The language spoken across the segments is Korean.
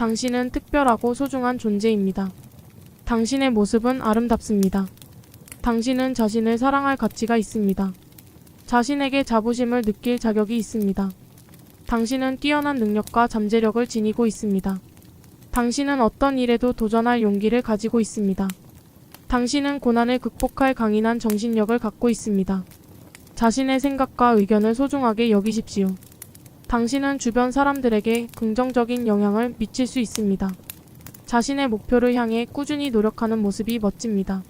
당신은 특별하고 소중한 존재입니다. 당신의 모습은 아름답습니다. 당신은 자신을 사랑할 가치가 있습니다. 자신에게 자부심을 느낄 자격이 있습니다. 당신은 뛰어난 능력과 잠재력을 지니고 있습니다. 당신은 어떤 일에도 도전할 용기를 가지고 있습니다. 당신은 고난을 극복할 강인한 정신력을 갖고 있습니다. 자신의 생각과 의견을 소중하게 여기십시오. 당신은 주변 사람들에게 긍정적인 영향을 미칠 수 있습니다. 자신의 목표를 향해 꾸준히 노력하는 모습이 멋집니다.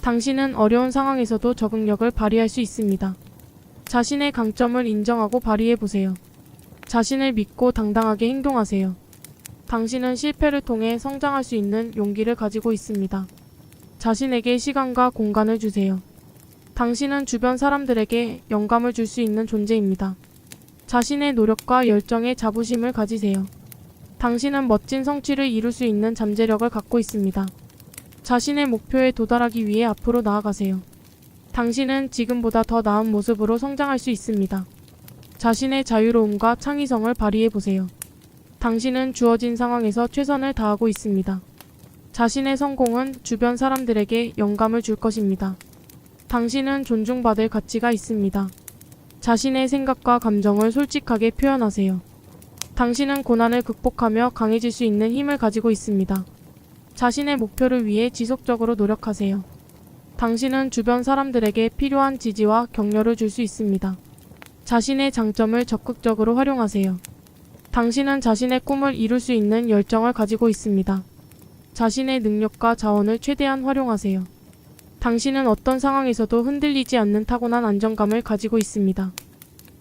당신은 어려운 상황에서도 적응력을 발휘할 수 있습니다. 자신의 강점을 인정하고 발휘해보세요. 자신을 믿고 당당하게 행동하세요. 당신은 실패를 통해 성장할 수 있는 용기를 가지고 있습니다. 자신에게 시간과 공간을 주세요. 당신은 주변 사람들에게 영감을 줄 수 있는 존재입니다. 자신의 노력과 열정에 자부심을 가지세요. 당신은 멋진 성취를 이룰 수 있는 잠재력을 갖고 있습니다. 자신의 목표에 도달하기 위해 앞으로 나아가세요. 당신은 지금보다 더 나은 모습으로 성장할 수 있습니다. 자신의 자유로움과 창의성을 발휘해보세요. 당신은 주어진 상황에서 최선을 다하고 있습니다. 자신의 성공은 주변 사람들에게 영감을 줄 것입니다. 당신은 존중받을 가치가 있습니다. 자신의 생각과 감정을 솔직하게 표현하세요. 당신은 고난을 극복하며 강해질 수 있는 힘을 가지고 있습니다. 자신의 목표를 위해 지속적으로 노력하세요. 당신은 주변 사람들에게 필요한 지지와 격려를 줄 수 있습니다. 자신의 장점을 적극적으로 활용하세요. 당신은 자신의 꿈을 이룰 수 있는 열정을 가지고 있습니다. 자신의 능력과 자원을 최대한 활용하세요. 당신은 어떤 상황에서도 흔들리지 않는 타고난 안정감을 가지고 있습니다.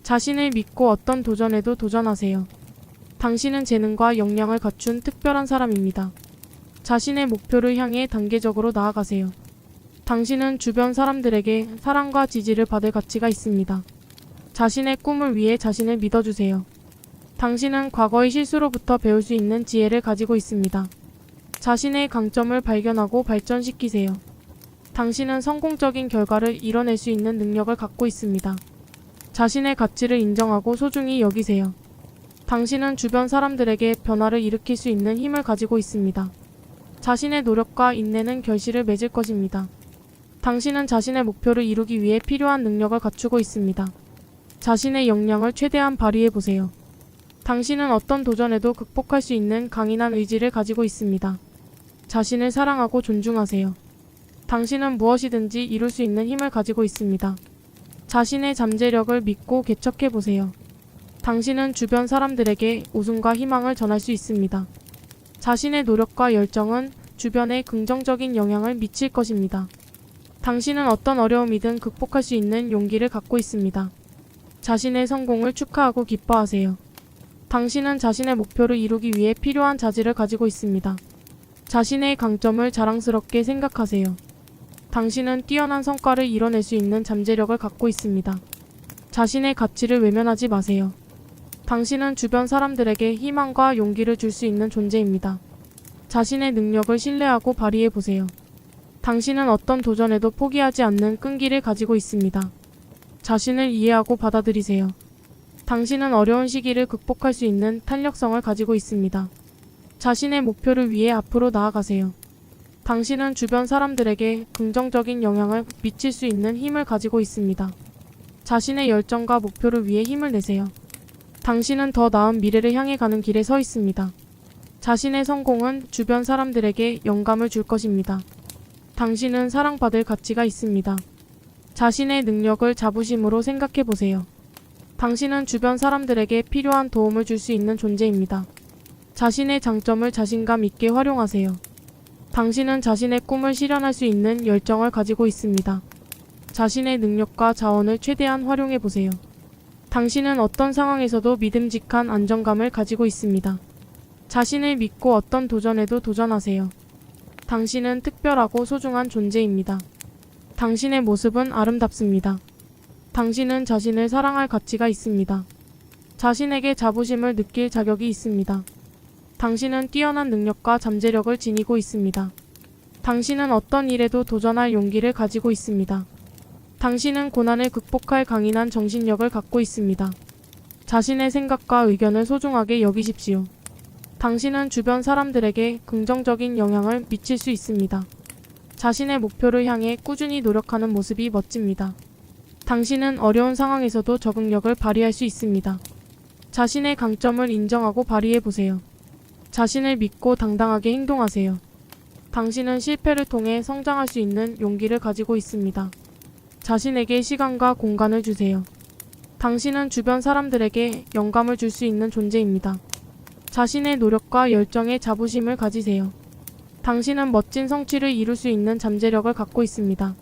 자신을 믿고 어떤 도전에도 도전하세요. 당신은 재능과 역량을 갖춘 특별한 사람입니다. 자신의 목표를 향해 단계적으로 나아가세요. 당신은 주변 사람들에게 사랑과 지지를 받을 가치가 있습니다. 자신의 꿈을 위해 자신을 믿어주세요. 당신은 과거의 실수로부터 배울 수 있는 지혜를 가지고 있습니다. 자신의 강점을 발견하고 발전시키세요. 당신은 성공적인 결과를 이뤄낼 수 있는 능력을 갖고 있습니다. 자신의 가치를 인정하고 소중히 여기세요. 당신은 주변 사람들에게 변화를 일으킬 수 있는 힘을 가지고 있습니다. 자신의 노력과 인내는 결실을 맺을 것입니다. 당신은 자신의 목표를 이루기 위해 필요한 능력을 갖추고 있습니다. 자신의 역량을 최대한 발휘해보세요. 당신은 어떤 도전에도 극복할 수 있는 강인한 의지를 가지고 있습니다. 자신을 사랑하고 존중하세요. 당신은 무엇이든지 이룰 수 있는 힘을 가지고 있습니다. 자신의 잠재력을 믿고 개척해보세요. 당신은 주변 사람들에게 웃음과 희망을 전할 수 있습니다. 자신의 노력과 열정은 주변에 긍정적인 영향을 미칠 것입니다. 당신은 어떤 어려움이든 극복할 수 있는 용기를 갖고 있습니다. 자신의 성공을 축하하고 기뻐하세요. 당신은 자신의 목표를 이루기 위해 필요한 자질을 가지고 있습니다. 자신의 강점을 자랑스럽게 생각하세요. 당신은 뛰어난 성과를 이뤄낼 수 있는 잠재력을 갖고 있습니다. 자신의 가치를 외면하지 마세요. 당신은 주변 사람들에게 희망과 용기를 줄 수 있는 존재입니다. 자신의 능력을 신뢰하고 발휘해보세요. 당신은 어떤 도전에도 포기하지 않는 끈기를 가지고 있습니다. 자신을 이해하고 받아들이세요. 당신은 어려운 시기를 극복할 수 있는 탄력성을 가지고 있습니다. 자신의 목표를 위해 앞으로 나아가세요. 당신은 주변 사람들에게 긍정적인 영향을 미칠 수 있는 힘을 가지고 있습니다. 자신의 열정과 목표를 위해 힘을 내세요. 당신은 더 나은 미래를 향해 가는 길에 서 있습니다. 자신의 성공은 주변 사람들에게 영감을 줄 것입니다. 당신은 사랑받을 가치가 있습니다. 자신의 능력을 자부심으로 생각해보세요. 당신은 주변 사람들에게 필요한 도움을 줄 수 있는 존재입니다. 자신의 장점을 자신감 있게 활용하세요. 당신은 자신의 꿈을 실현할 수 있는 열정을 가지고 있습니다. 자신의 능력과 자원을 최대한 활용해보세요. 당신은 어떤 상황에서도 믿음직한 안정감을 가지고 있습니다. 자신을 믿고 어떤 도전에도 도전하세요. 당신은 특별하고 소중한 존재입니다. 당신의 모습은 아름답습니다. 당신은 자신을 사랑할 가치가 있습니다. 자신에게 자부심을 느낄 자격이 있습니다. 당신은 뛰어난 능력과 잠재력을 지니고 있습니다. 당신은 어떤 일에도 도전할 용기를 가지고 있습니다. 당신은 고난을 극복할 강인한 정신력을 갖고 있습니다. 자신의 생각과 의견을 소중하게 여기십시오. 당신은 주변 사람들에게 긍정적인 영향을 미칠 수 있습니다. 자신의 목표를 향해 꾸준히 노력하는 모습이 멋집니다. 당신은 어려운 상황에서도 적응력을 발휘할 수 있습니다. 자신의 강점을 인정하고 발휘해 보세요. 자신을 믿고 당당하게 행동하세요. 당신은 실패를 통해 성장할 수 있는 용기를 가지고 있습니다. 자신에게 시간과 공간을 주세요. 당신은 주변 사람들에게 영감을 줄 수 있는 존재입니다. 자신의 노력과 열정에 자부심을 가지세요. 당신은 멋진 성취를 이룰 수 있는 잠재력을 갖고 있습니다.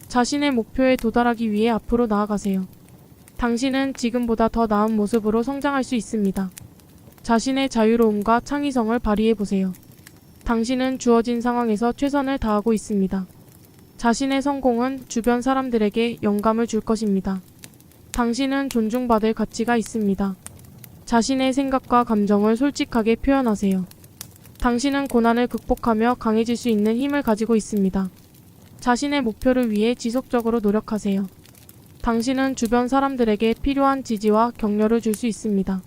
자신의 목표에 도달하기 위해 앞으로 나아가세요. 당신은 지금보다 더 나은 모습으로 성장할 수 있습니다. 자신의 자유로움과 창의성을 발휘해 보세요. 당신은 주어진 상황에서 최선을 다하고 있습니다. 자신의 성공은 주변 사람들에게 영감을 줄 것입니다. 당신은 존중받을 가치가 있습니다. 자신의 생각과 감정을 솔직하게 표현하세요. 당신은 고난을 극복하며 강해질 수 있는 힘을 가지고 있습니다. 자신의 목표를 위해 지속적으로 노력하세요. 당신은 주변 사람들에게 필요한 지지와 격려를 줄 수 있습니다.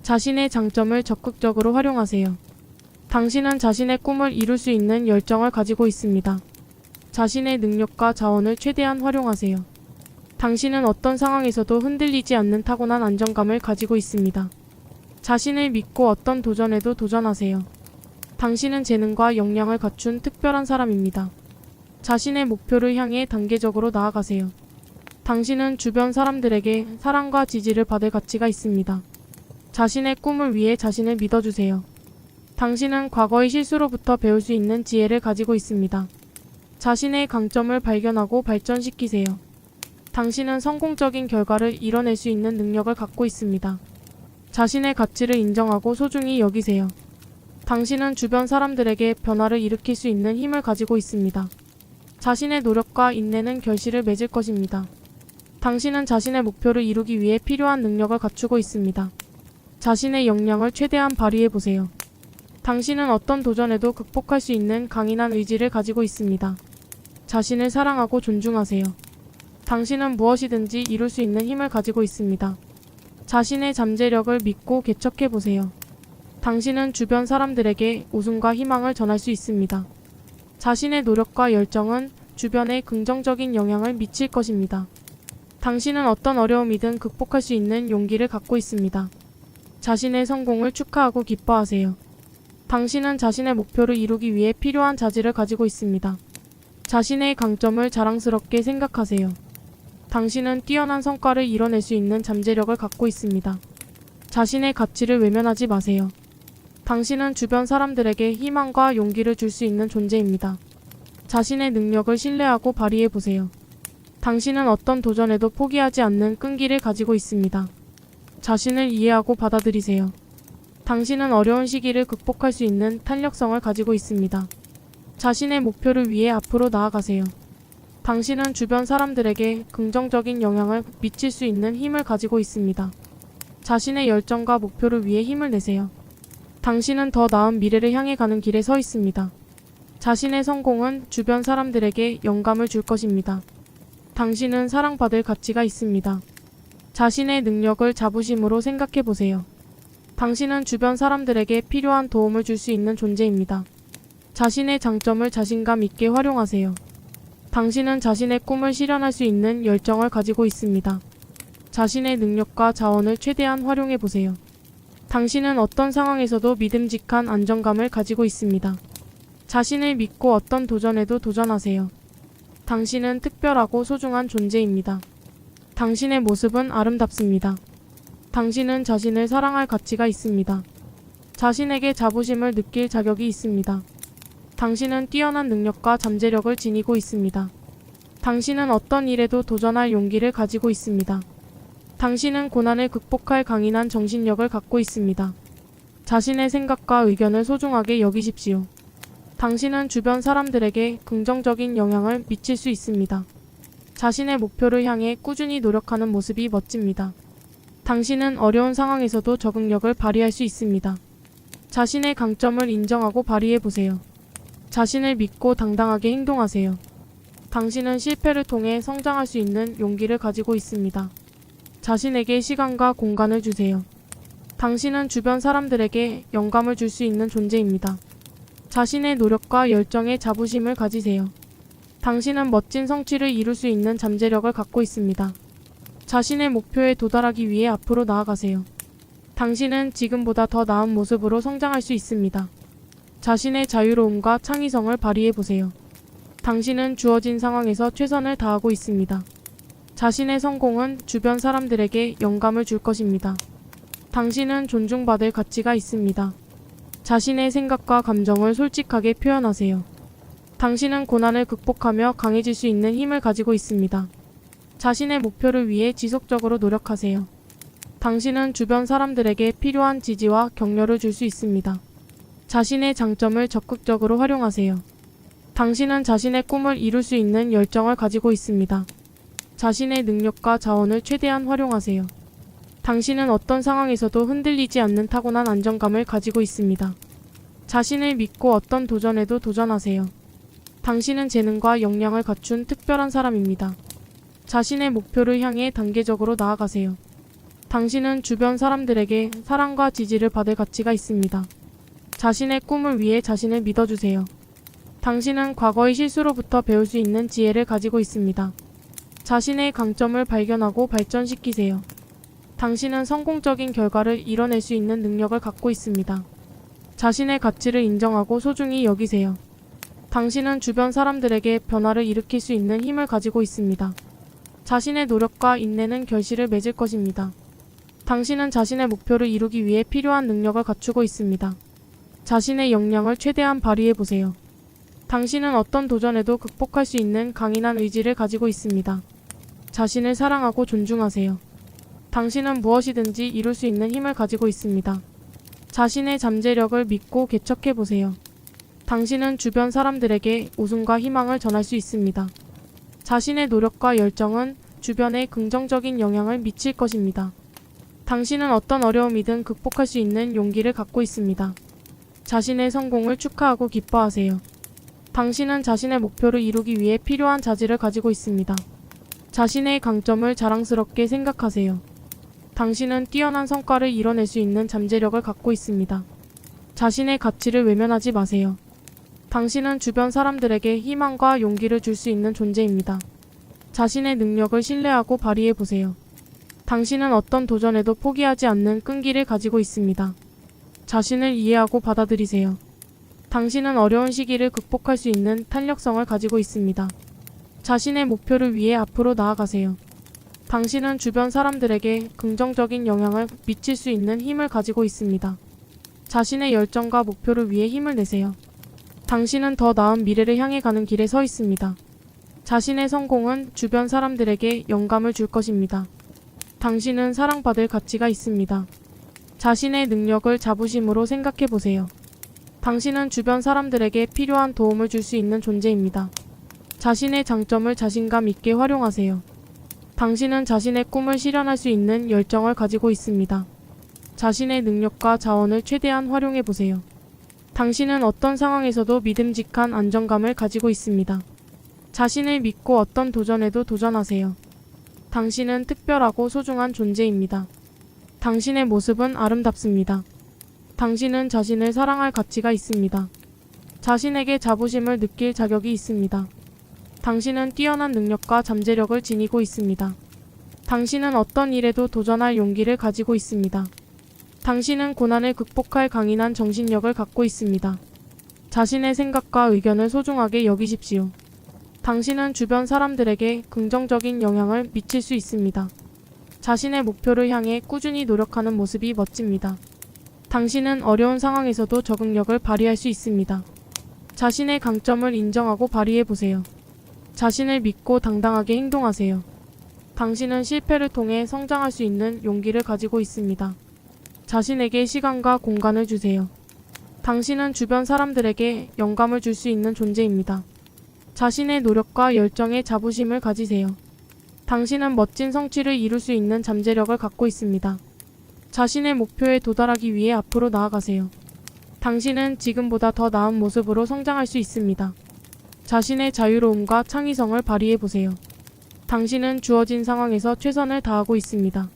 자신의 장점을 적극적으로 활용하세요. 당신은 자신의 꿈을 이룰 수 있는 열정을 가지고 있습니다. 자신의 능력과 자원을 최대한 활용하세요. 당신은 어떤 상황에서도 흔들리지 않는 타고난 안정감을 가지고 있습니다. 자신을 믿고 어떤 도전에도 도전하세요. 당신은 재능과 역량을 갖춘 특별한 사람입니다. 자신의 목표를 향해 단계적으로 나아가세요. 당신은 주변 사람들에게 사랑과 지지를 받을 가치가 있습니다. 자신의 꿈을 위해 자신을 믿어주세요. 당신은 과거의 실수로부터 배울 수 있는 지혜를 가지고 있습니다. 자신의 강점을 발견하고 발전시키세요. 당신은 성공적인 결과를 이뤄낼 수 있는 능력을 갖고 있습니다. 자신의 가치를 인정하고 소중히 여기세요. 당신은 주변 사람들에게 변화를 일으킬 수 있는 힘을 가지고 있습니다. 자신의 노력과 인내는 결실을 맺을 것입니다. 당신은 자신의 목표를 이루기 위해 필요한 능력을 갖추고 있습니다. 자신의 역량을 최대한 발휘해 보세요. 당신은 어떤 도전에도 극복할 수 있는 강인한 의지를 가지고 있습니다. 자신을 사랑하고 존중하세요. 당신은 무엇이든지 이룰 수 있는 힘을 가지고 있습니다. 자신의 잠재력을 믿고 개척해 보세요. 당신은 주변 사람들에게 웃음과 희망을 전할 수 있습니다. 자신의 노력과 열정은 주변에 긍정적인 영향을 미칠 것입니다. 당신은 어떤 어려움이든 극복할 수 있는 용기를 갖고 있습니다. 자신의 성공을 축하하고 기뻐하세요. 당신은 자신의 목표를 이루기 위해 필요한 자질을 가지고 있습니다. 자신의 강점을 자랑스럽게 생각하세요. 당신은 뛰어난 성과를 이뤄낼 수 있는 잠재력을 갖고 있습니다. 자신의 가치를 외면하지 마세요. 당신은 주변 사람들에게 희망과 용기를 줄 수 있는 존재입니다. 자신의 능력을 신뢰하고 발휘해 보세요. 당신은 어떤 도전에도 포기하지 않는 끈기를 가지고 있습니다. 자신을 이해하고 받아들이세요. 당신은 어려운 시기를 극복할 수 있는 탄력성을 가지고 있습니다. 자신의 목표를 위해 앞으로 나아가세요. 당신은 주변 사람들에게 긍정적인 영향을 미칠 수 있는 힘을 가지고 있습니다. 자신의 열정과 목표를 위해 힘을 내세요. 당신은 더 나은 미래를 향해 가는 길에 서 있습니다. 자신의 성공은 주변 사람들에게 영감을 줄 것입니다. 당신은 사랑받을 가치가 있습니다. 자신의 능력을 자부심으로 생각해 보세요. 당신은 주변 사람들에게 필요한 도움을 줄 수 있는 존재입니다. 자신의 장점을 자신감 있게 활용하세요. 당신은 자신의 꿈을 실현할 수 있는 열정을 가지고 있습니다. 자신의 능력과 자원을 최대한 활용해 보세요. 당신은 어떤 상황에서도 믿음직한 안정감을 가지고 있습니다. 자신을 믿고 어떤 도전에도 도전하세요. 당신은 특별하고 소중한 존재입니다. 당신의 모습은 아름답습니다. 당신은 자신을 사랑할 가치가 있습니다. 자신에게 자부심을 느낄 자격이 있습니다. 당신은 뛰어난 능력과 잠재력을 지니고 있습니다. 당신은 어떤 일에도 도전할 용기를 가지고 있습니다. 당신은 고난을 극복할 강인한 정신력을 갖고 있습니다. 자신의 생각과 의견을 소중하게 여기십시오. 당신은 주변 사람들에게 긍정적인 영향을 미칠 수 있습니다. 자신의 목표를 향해 꾸준히 노력하는 모습이 멋집니다. 당신은 어려운 상황에서도 적응력을 발휘할 수 있습니다. 자신의 강점을 인정하고 발휘해 보세요. 자신을 믿고 당당하게 행동하세요. 당신은 실패를 통해 성장할 수 있는 용기를 가지고 있습니다. 자신에게 시간과 공간을 주세요. 당신은 주변 사람들에게 영감을 줄 수 있는 존재입니다. 자신의 노력과 열정에 자부심을 가지세요. 당신은 멋진 성취를 이룰 수 있는 잠재력을 갖고 있습니다. 자신의 목표에 도달하기 위해 앞으로 나아가세요. 당신은 지금보다 더 나은 모습으로 성장할 수 있습니다. 자신의 자유로움과 창의성을 발휘해 보세요. 당신은 주어진 상황에서 최선을 다하고 있습니다. 자신의 성공은 주변 사람들에게 영감을 줄 것입니다. 당신은 존중받을 가치가 있습니다. 자신의 생각과 감정을 솔직하게 표현하세요. 당신은 고난을 극복하며 강해질 수 있는 힘을 가지고 있습니다. 자신의 목표를 위해 지속적으로 노력하세요. 당신은 주변 사람들에게 필요한 지지와 격려를 줄 수 있습니다. 자신의 장점을 적극적으로 활용하세요. 당신은 자신의 꿈을 이룰 수 있는 열정을 가지고 있습니다. 자신의 능력과 자원을 최대한 활용하세요. 당신은 어떤 상황에서도 흔들리지 않는 타고난 안정감을 가지고 있습니다. 자신을 믿고 어떤 도전에도 도전하세요. 당신은 재능과 역량을 갖춘 특별한 사람입니다. 자신의 목표를 향해 단계적으로 나아가세요. 당신은 주변 사람들에게 사랑과 지지를 받을 가치가 있습니다. 자신의 꿈을 위해 자신을 믿어주세요. 당신은 과거의 실수로부터 배울 수 있는 지혜를 가지고 있습니다. 자신의 강점을 발견하고 발전시키세요. 당신은 성공적인 결과를 이뤄낼 수 있는 능력을 갖고 있습니다. 자신의 가치를 인정하고 소중히 여기세요. 당신은 주변 사람들에게 변화를 일으킬 수 있는 힘을 가지고 있습니다. 자신의 노력과 인내는 결실을 맺을 것입니다. 당신은 자신의 목표를 이루기 위해 필요한 능력을 갖추고 있습니다. 자신의 역량을 최대한 발휘해 보세요. 당신은 어떤 도전에도 극복할 수 있는 강인한 의지를 가지고 있습니다. 자신을 사랑하고 존중하세요. 당신은 무엇이든지 이룰 수 있는 힘을 가지고 있습니다. 자신의 잠재력을 믿고 개척해 보세요. 당신은 주변 사람들에게 웃음과 희망을 전할 수 있습니다. 자신의 노력과 열정은 주변에 긍정적인 영향을 미칠 것입니다. 당신은 어떤 어려움이든 극복할 수 있는 용기를 갖고 있습니다. 자신의 성공을 축하하고 기뻐하세요. 당신은 자신의 목표를 이루기 위해 필요한 자질을 가지고 있습니다. 자신의 강점을 자랑스럽게 생각하세요. 당신은 뛰어난 성과를 이뤄낼 수 있는 잠재력을 갖고 있습니다. 자신의 가치를 외면하지 마세요. 당신은 주변 사람들에게 희망과 용기를 줄 수 있는 존재입니다. 자신의 능력을 신뢰하고 발휘해 보세요. 당신은 어떤 도전에도 포기하지 않는 끈기를 가지고 있습니다. 자신을 이해하고 받아들이세요. 당신은 어려운 시기를 극복할 수 있는 탄력성을 가지고 있습니다. 자신의 목표를 위해 앞으로 나아가세요. 당신은 주변 사람들에게 긍정적인 영향을 미칠 수 있는 힘을 가지고 있습니다. 자신의 열정과 목표를 위해 힘을 내세요. 당신은 더 나은 미래를 향해 가는 길에 서 있습니다. 자신의 성공은 주변 사람들에게 영감을 줄 것입니다. 당신은 사랑받을 가치가 있습니다. 자신의 능력을 자부심으로 생각해 보세요. 당신은 주변 사람들에게 필요한 도움을 줄 수 있는 존재입니다. 자신의 장점을 자신감 있게 활용하세요. 당신은 자신의 꿈을 실현할 수 있는 열정을 가지고 있습니다. 자신의 능력과 자원을 최대한 활용해 보세요. 당신은 어떤 상황에서도 믿음직한 안정감을 가지고 있습니다. 자신을 믿고 어떤 도전에도 도전하세요. 당신은 특별하고 소중한 존재입니다. 당신의 모습은 아름답습니다. 당신은 자신을 사랑할 가치가 있습니다. 자신에게 자부심을 느낄 자격이 있습니다. 당신은 뛰어난 능력과 잠재력을 지니고 있습니다. 당신은 어떤 일에도 도전할 용기를 가지고 있습니다. 당신은 고난을 극복할 강인한 정신력을 갖고 있습니다. 자신의 생각과 의견을 소중하게 여기십시오. 당신은 주변 사람들에게 긍정적인 영향을 미칠 수 있습니다. 자신의 목표를 향해 꾸준히 노력하는 모습이 멋집니다. 당신은 어려운 상황에서도 적응력을 발휘할 수 있습니다. 자신의 강점을 인정하고 발휘해 보세요. 자신을 믿고 당당하게 행동하세요. 당신은 실패를 통해 성장할 수 있는 용기를 가지고 있습니다. 자신에게 시간과 공간을 주세요. 당신은 주변 사람들에게 영감을 줄 수 있는 존재입니다. 자신의 노력과 열정에 자부심을 가지세요. 당신은 멋진 성취를 이룰 수 있는 잠재력을 갖고 있습니다. 자신의 목표에 도달하기 위해 앞으로 나아가세요. 당신은 지금보다 더 나은 모습으로 성장할 수 있습니다. 자신의 자유로움과 창의성을 발휘해 보세요. 당신은 주어진 상황에서 최선을 다하고 있습니다.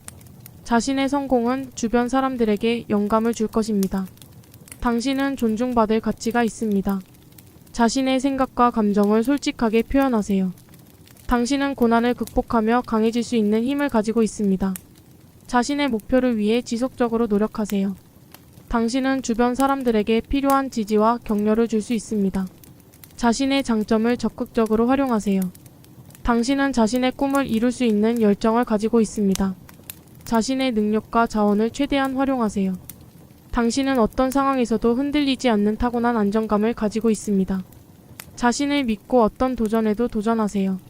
자신의 성공은 주변 사람들에게 영감을 줄 것입니다. 당신은 존중받을 가치가 있습니다. 자신의 생각과 감정을 솔직하게 표현하세요. 당신은 고난을 극복하며 강해질 수 있는 힘을 가지고 있습니다. 자신의 목표를 위해 지속적으로 노력하세요. 당신은 주변 사람들에게 필요한 지지와 격려를 줄 수 있습니다. 자신의 장점을 적극적으로 활용하세요. 당신은 자신의 꿈을 이룰 수 있는 열정을 가지고 있습니다. 자신의 능력과 자원을 최대한 활용하세요. 당신은 어떤 상황에서도 흔들리지 않는 타고난 안정감을 가지고 있습니다. 자신을 믿고 어떤 도전에도 도전하세요.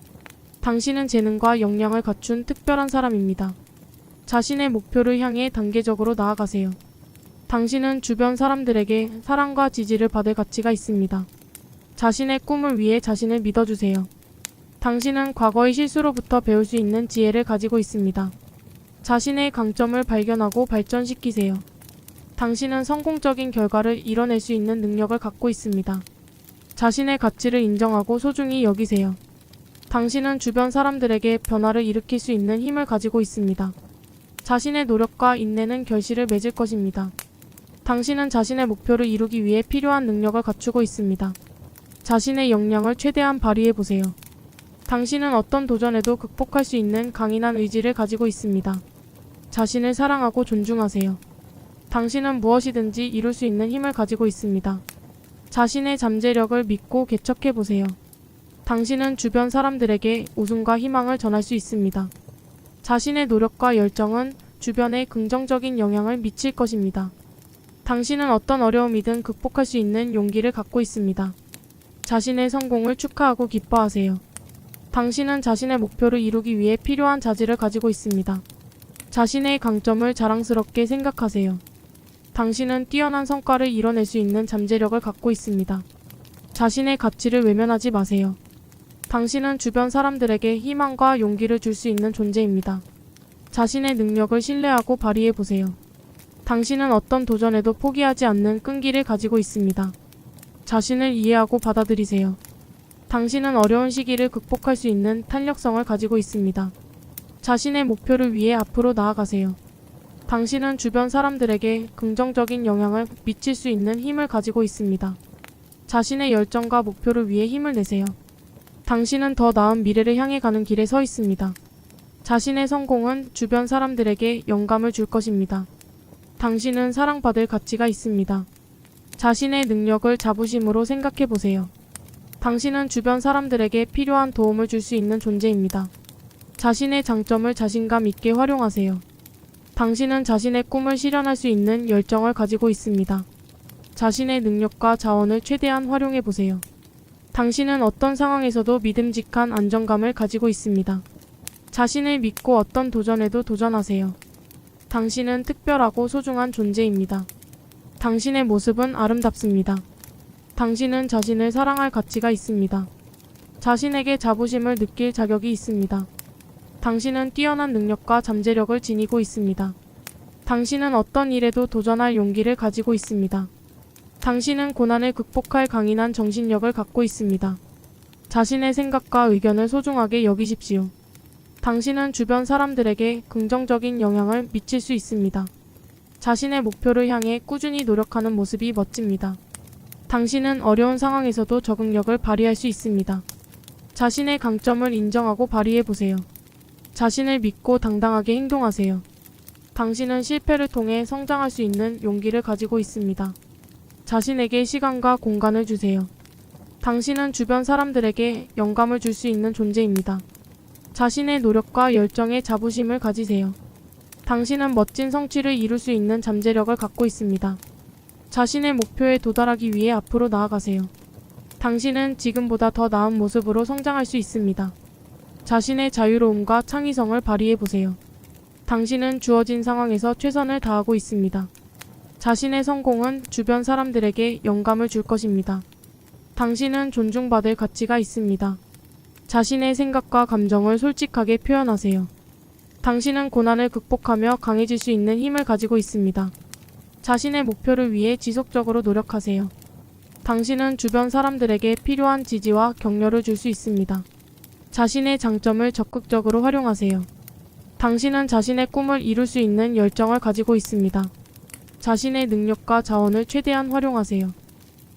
당신은 재능과 역량을 갖춘 특별한 사람입니다. 자신의 목표를 향해 단계적으로 나아가세요. 당신은 주변 사람들에게 사랑과 지지를 받을 가치가 있습니다. 자신의 꿈을 위해 자신을 믿어주세요. 당신은 과거의 실수로부터 배울 수 있는 지혜를 가지고 있습니다. 자신의 강점을 발견하고 발전시키세요. 당신은 성공적인 결과를 이뤄낼 수 있는 능력을 갖고 있습니다. 자신의 가치를 인정하고 소중히 여기세요. 당신은 주변 사람들에게 변화를 일으킬 수 있는 힘을 가지고 있습니다. 자신의 노력과 인내는 결실을 맺을 것입니다. 당신은 자신의 목표를 이루기 위해 필요한 능력을 갖추고 있습니다. 자신의 역량을 최대한 발휘해보세요. 당신은 어떤 도전에도 극복할 수 있는 강인한 의지를 가지고 있습니다. 자신을 사랑하고 존중하세요. 당신은 무엇이든지 이룰 수 있는 힘을 가지고 있습니다. 자신의 잠재력을 믿고 개척해보세요. 당신은 주변 사람들에게 웃음과 희망을 전할 수 있습니다. 자신의 노력과 열정은 주변에 긍정적인 영향을 미칠 것입니다. 당신은 어떤 어려움이든 극복할 수 있는 용기를 갖고 있습니다. 자신의 성공을 축하하고 기뻐하세요. 당신은 자신의 목표를 이루기 위해 필요한 자질을 가지고 있습니다. 자신의 강점을 자랑스럽게 생각하세요. 당신은 뛰어난 성과를 이뤄낼 수 있는 잠재력을 갖고 있습니다. 자신의 가치를 외면하지 마세요. 당신은 주변 사람들에게 희망과 용기를 줄 수 있는 존재입니다. 자신의 능력을 신뢰하고 발휘해보세요. 당신은 어떤 도전에도 포기하지 않는 끈기를 가지고 있습니다. 자신을 이해하고 받아들이세요. 당신은 어려운 시기를 극복할 수 있는 탄력성을 가지고 있습니다. 자신의 목표를 위해 앞으로 나아가세요. 당신은 주변 사람들에게 긍정적인 영향을 미칠 수 있는 힘을 가지고 있습니다. 자신의 열정과 목표를 위해 힘을 내세요. 당신은 더 나은 미래를 향해 가는 길에 서 있습니다. 자신의 성공은 주변 사람들에게 영감을 줄 것입니다. 당신은 사랑받을 가치가 있습니다. 자신의 능력을 자부심으로 생각해보세요. 당신은 주변 사람들에게 필요한 도움을 줄 수 있는 존재입니다. 자신의 장점을 자신감 있게 활용하세요. 당신은 자신의 꿈을 실현할 수 있는 열정을 가지고 있습니다. 자신의 능력과 자원을 최대한 활용해보세요. 당신은 어떤 상황에서도 믿음직한 안정감을 가지고 있습니다. 자신을 믿고 어떤 도전에도 도전하세요. 당신은 특별하고 소중한 존재입니다. 당신의 모습은 아름답습니다. 당신은 자신을 사랑할 가치가 있습니다. 자신에게 자부심을 느낄 자격이 있습니다. 당신은 뛰어난 능력과 잠재력을 지니고 있습니다. 당신은 어떤 일에도 도전할 용기를 가지고 있습니다. 당신은 고난을 극복할 강인한 정신력을 갖고 있습니다. 자신의 생각과 의견을 소중하게 여기십시오. 당신은 주변 사람들에게 긍정적인 영향을 미칠 수 있습니다. 자신의 목표를 향해 꾸준히 노력하는 모습이 멋집니다. 당신은 어려운 상황에서도 적응력을 발휘할 수 있습니다. 자신의 강점을 인정하고 발휘해보세요. 자신을 믿고 당당하게 행동하세요. 당신은 실패를 통해 성장할 수 있는 용기를 가지고 있습니다. 자신에게 시간과 공간을 주세요. 당신은 주변 사람들에게 영감을 줄 수 있는 존재입니다. 자신의 노력과 열정에 자부심을 가지세요. 당신은 멋진 성취를 이룰 수 있는 잠재력을 갖고 있습니다. 자신의 목표에 도달하기 위해 앞으로 나아가세요. 당신은 지금보다 더 나은 모습으로 성장할 수 있습니다. 자신의 자유로움과 창의성을 발휘해보세요. 당신은 주어진 상황에서 최선을 다하고 있습니다. 자신의 성공은 주변 사람들에게 영감을 줄 것입니다. 당신은 존중받을 가치가 있습니다. 자신의 생각과 감정을 솔직하게 표현하세요. 당신은 고난을 극복하며 강해질 수 있는 힘을 가지고 있습니다. 자신의 목표를 위해 지속적으로 노력하세요. 당신은 주변 사람들에게 필요한 지지와 격려를 줄 수 있습니다. 자신의 장점을 적극적으로 활용하세요. 당신은 자신의 꿈을 이룰 수 있는 열정을 가지고 있습니다. 자신의 능력과 자원을 최대한 활용하세요.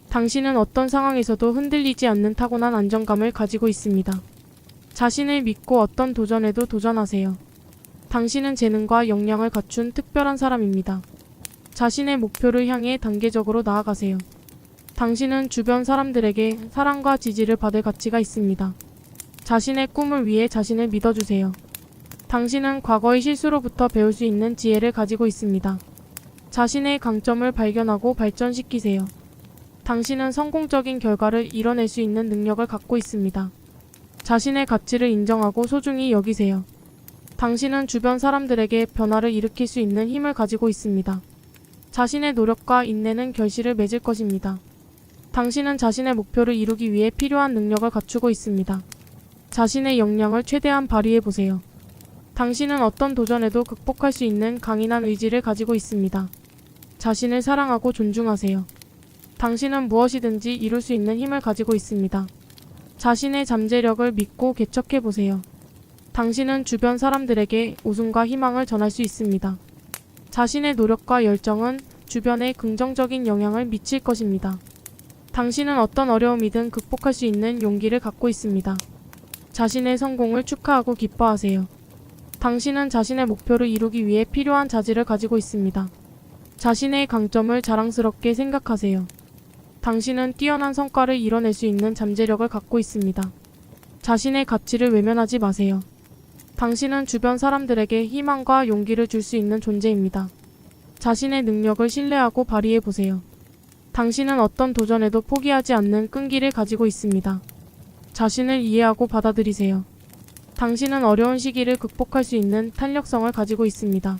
당신은 어떤 상황에서도 흔들리지 않는 타고난 안정감을 가지고 있습니다. 자신을 믿고 어떤 도전에도 도전하세요. 당신은 재능과 역량을 갖춘 특별한 사람입니다. 자신의 목표를 향해 단계적으로 나아가세요. 당신은 주변 사람들에게 사랑과 지지를 받을 가치가 있습니다. 자신의 꿈을 위해 자신을 믿어주세요. 당신은 과거의 실수로부터 배울 수 있는 지혜를 가지고 있습니다. 자신의 강점을 발견하고 발전시키세요. 당신은 성공적인 결과를 이뤄낼 수 있는 능력을 갖고 있습니다. 자신의 가치를 인정하고 소중히 여기세요. 당신은 주변 사람들에게 변화를 일으킬 수 있는 힘을 가지고 있습니다. 자신의 노력과 인내는 결실을 맺을 것입니다. 당신은 자신의 목표를 이루기 위해 필요한 능력을 갖추고 있습니다. 자신의 역량을 최대한 발휘해보세요. 당신은 어떤 도전에도 극복할 수 있는 강인한 의지를 가지고 있습니다. 자신을 사랑하고 존중하세요. 당신은 무엇이든지 이룰 수 있는 힘을 가지고 있습니다. 자신의 잠재력을 믿고 개척해보세요. 당신은 주변 사람들에게 웃음과 희망을 전할 수 있습니다. 자신의 노력과 열정은 주변에 긍정적인 영향을 미칠 것입니다. 당신은 어떤 어려움이든 극복할 수 있는 용기를 갖고 있습니다. 자신의 성공을 축하하고 기뻐하세요. 당신은 자신의 목표를 이루기 위해 필요한 자질을 가지고 있습니다. 자신의 강점을 자랑스럽게 생각하세요. 당신은 뛰어난 성과를 이뤄낼 수 있는 잠재력을 갖고 있습니다. 자신의 가치를 외면하지 마세요. 당신은 주변 사람들에게 희망과 용기를 줄 수 있는 존재입니다. 자신의 능력을 신뢰하고 발휘해보세요. 당신은 어떤 도전에도 포기하지 않는 끈기를 가지고 있습니다. 자신을 이해하고 받아들이세요. 당신은 어려운 시기를 극복할 수 있는 탄력성을 가지고 있습니다.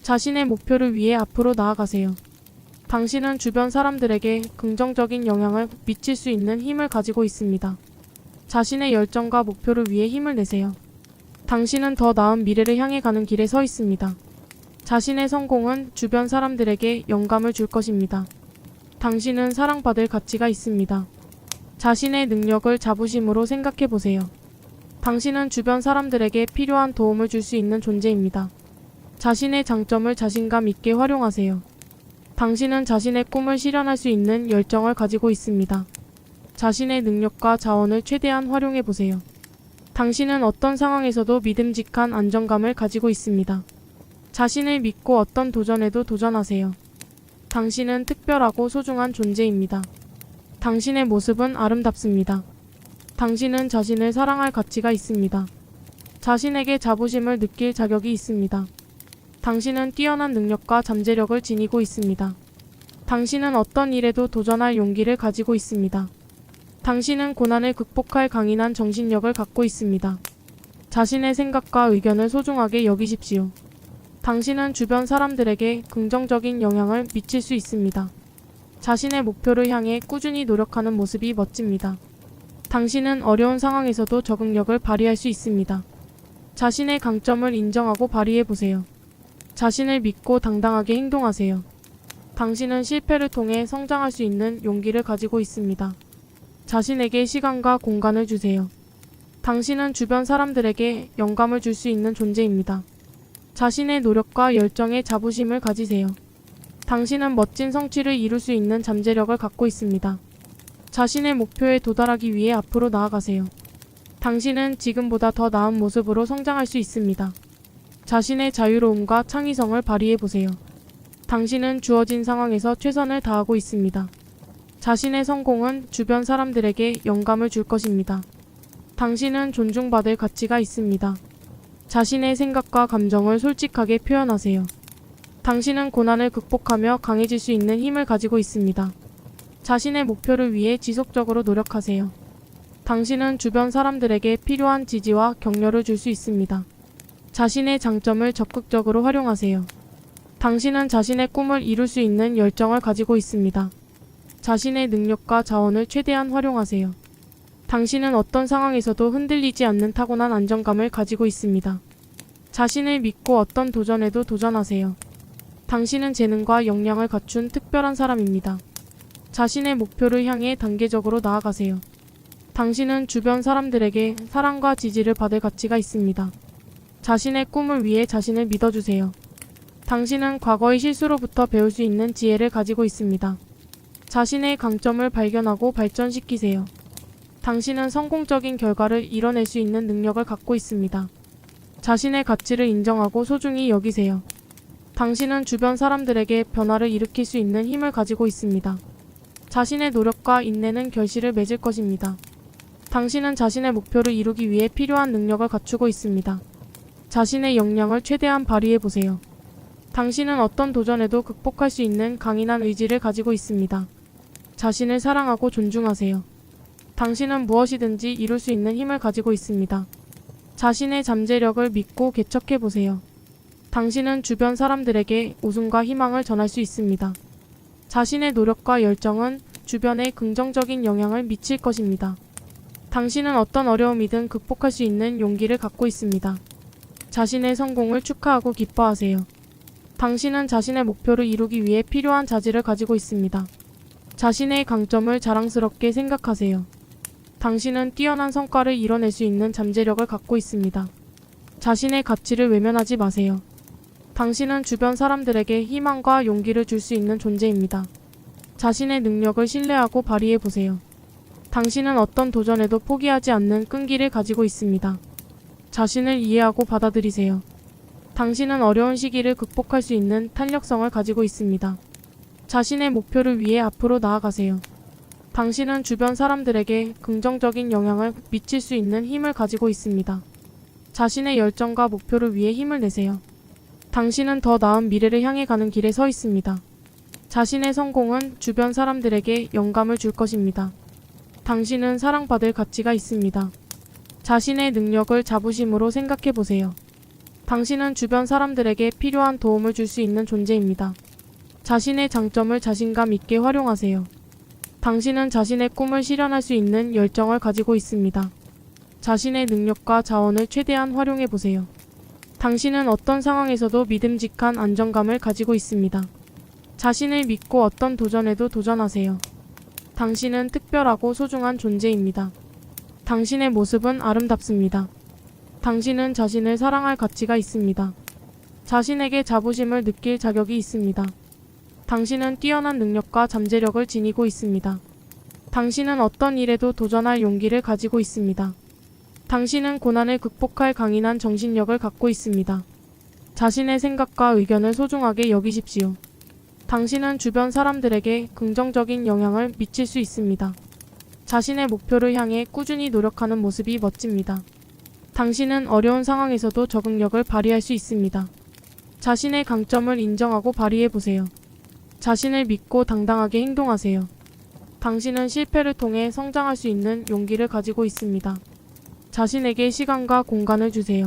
자신의 목표를 위해 앞으로 나아가세요. 당신은 주변 사람들에게 긍정적인 영향을 미칠 수 있는 힘을 가지고 있습니다. 자신의 열정과 목표를 위해 힘을 내세요. 당신은 더 나은 미래를 향해 가는 길에 서 있습니다. 자신의 성공은 주변 사람들에게 영감을 줄 것입니다. 당신은 사랑받을 가치가 있습니다. 자신의 능력을 자부심으로 생각해보세요. 당신은 주변 사람들에게 필요한 도움을 줄 수 있는 존재입니다. 자신의 장점을 자신감 있게 활용하세요. 당신은 자신의 꿈을 실현할 수 있는 열정을 가지고 있습니다. 자신의 능력과 자원을 최대한 활용해보세요. 당신은 어떤 상황에서도 믿음직한 안정감을 가지고 있습니다. 자신을 믿고 어떤 도전에도 도전하세요. 당신은 특별하고 소중한 존재입니다. 당신의 모습은 아름답습니다. 당신은 자신을 사랑할 가치가 있습니다. 자신에게 자부심을 느낄 자격이 있습니다. 당신은 뛰어난 능력과 잠재력을 지니고 있습니다. 당신은 어떤 일에도 도전할 용기를 가지고 있습니다. 당신은 고난을 극복할 강인한 정신력을 갖고 있습니다. 자신의 생각과 의견을 소중하게 여기십시오. 당신은 주변 사람들에게 긍정적인 영향을 미칠 수 있습니다. 자신의 목표를 향해 꾸준히 노력하는 모습이 멋집니다. 당신은 어려운 상황에서도 적응력을 발휘할 수 있습니다. 자신의 강점을 인정하고 발휘해보세요. 자신을 믿고 당당하게 행동하세요. 당신은 실패를 통해 성장할 수 있는 용기를 가지고 있습니다. 자신에게 시간과 공간을 주세요. 당신은 주변 사람들에게 영감을 줄 수 있는 존재입니다. 자신의 노력과 열정에 자부심을 가지세요. 당신은 멋진 성취를 이룰 수 있는 잠재력을 갖고 있습니다. 자신의 목표에 도달하기 위해 앞으로 나아가세요. 당신은 지금보다 더 나은 모습으로 성장할 수 있습니다. 자신의 자유로움과 창의성을 발휘해보세요. 당신은 주어진 상황에서 최선을 다하고 있습니다. 자신의 성공은 주변 사람들에게 영감을 줄 것입니다. 당신은 존중받을 가치가 있습니다. 자신의 생각과 감정을 솔직하게 표현하세요. 당신은 고난을 극복하며 강해질 수 있는 힘을 가지고 있습니다. 자신의 목표를 위해 지속적으로 노력하세요. 당신은 주변 사람들에게 필요한 지지와 격려를 줄 수 있습니다. 자신의 장점을 적극적으로 활용하세요. 당신은 자신의 꿈을 이룰 수 있는 열정을 가지고 있습니다. 자신의 능력과 자원을 최대한 활용하세요. 당신은 어떤 상황에서도 흔들리지 않는 타고난 안정감을 가지고 있습니다. 자신을 믿고 어떤 도전에도 도전하세요. 당신은 재능과 역량을 갖춘 특별한 사람입니다. 자신의 목표를 향해 단계적으로 나아가세요. 당신은 주변 사람들에게 사랑과 지지를 받을 가치가 있습니다. 자신의 꿈을 위해 자신을 믿어주세요. 당신은 과거의 실수로부터 배울 수 있는 지혜를 가지고 있습니다. 자신의 강점을 발견하고 발전시키세요. 당신은 성공적인 결과를 이뤄낼 수 있는 능력을 갖고 있습니다. 자신의 가치를 인정하고 소중히 여기세요. 당신은 주변 사람들에게 변화를 일으킬 수 있는 힘을 가지고 있습니다. 자신의 노력과 인내는 결실을 맺을 것입니다. 당신은 자신의 목표를 이루기 위해 필요한 능력을 갖추고 있습니다. 자신의 역량을 최대한 발휘해보세요. 당신은 어떤 도전에도 극복할 수 있는 강인한 의지를 가지고 있습니다. 자신을 사랑하고 존중하세요. 당신은 무엇이든지 이룰 수 있는 힘을 가지고 있습니다. 자신의 잠재력을 믿고 개척해보세요. 당신은 주변 사람들에게 웃음과 희망을 전할 수 있습니다. 자신의 노력과 열정은 주변에 긍정적인 영향을 미칠 것입니다. 당신은 어떤 어려움이든 극복할 수 있는 용기를 갖고 있습니다. 자신의 성공을 축하하고 기뻐하세요. 당신은 자신의 목표를 이루기 위해 필요한 자질을 가지고 있습니다. 자신의 강점을 자랑스럽게 생각하세요. 당신은 뛰어난 성과를 이뤄낼 수 있는 잠재력을 갖고 있습니다. 자신의 가치를 외면하지 마세요. 당신은 주변 사람들에게 희망과 용기를 줄 수 있는 존재입니다. 자신의 능력을 신뢰하고 발휘해보세요. 당신은 어떤 도전에도 포기하지 않는 끈기를 가지고 있습니다. 자신을 이해하고 받아들이세요. 당신은 어려운 시기를 극복할 수 있는 탄력성을 가지고 있습니다. 자신의 목표를 위해 앞으로 나아가세요. 당신은 주변 사람들에게 긍정적인 영향을 미칠 수 있는 힘을 가지고 있습니다. 자신의 열정과 목표를 위해 힘을 내세요. 당신은 더 나은 미래를 향해 가는 길에 서 있습니다. 자신의 성공은 주변 사람들에게 영감을 줄 것입니다. 당신은 사랑받을 가치가 있습니다. 자신의 능력을 자부심으로 생각해 보세요. 당신은 주변 사람들에게 필요한 도움을 줄 수 있는 존재입니다. 자신의 장점을 자신감 있게 활용하세요. 당신은 자신의 꿈을 실현할 수 있는 열정을 가지고 있습니다. 자신의 능력과 자원을 최대한 활용해 보세요. 당신은 어떤 상황에서도 믿음직한 안정감을 가지고 있습니다. 자신을 믿고 어떤 도전에도 도전하세요. 당신은 특별하고 소중한 존재입니다. 당신의 모습은 아름답습니다. 당신은 자신을 사랑할 가치가 있습니다. 자신에게 자부심을 느낄 자격이 있습니다. 당신은 뛰어난 능력과 잠재력을 지니고 있습니다. 당신은 어떤 일에도 도전할 용기를 가지고 있습니다. 당신은 고난을 극복할 강인한 정신력을 갖고 있습니다. 자신의 생각과 의견을 소중하게 여기십시오. 당신은 주변 사람들에게 긍정적인 영향을 미칠 수 있습니다. 자신의 목표를 향해 꾸준히 노력하는 모습이 멋집니다. 당신은 어려운 상황에서도 적응력을 발휘할 수 있습니다. 자신의 강점을 인정하고 발휘해보세요. 자신을 믿고 당당하게 행동하세요. 당신은 실패를 통해 성장할 수 있는 용기를 가지고 있습니다. 자신에게 시간과 공간을 주세요.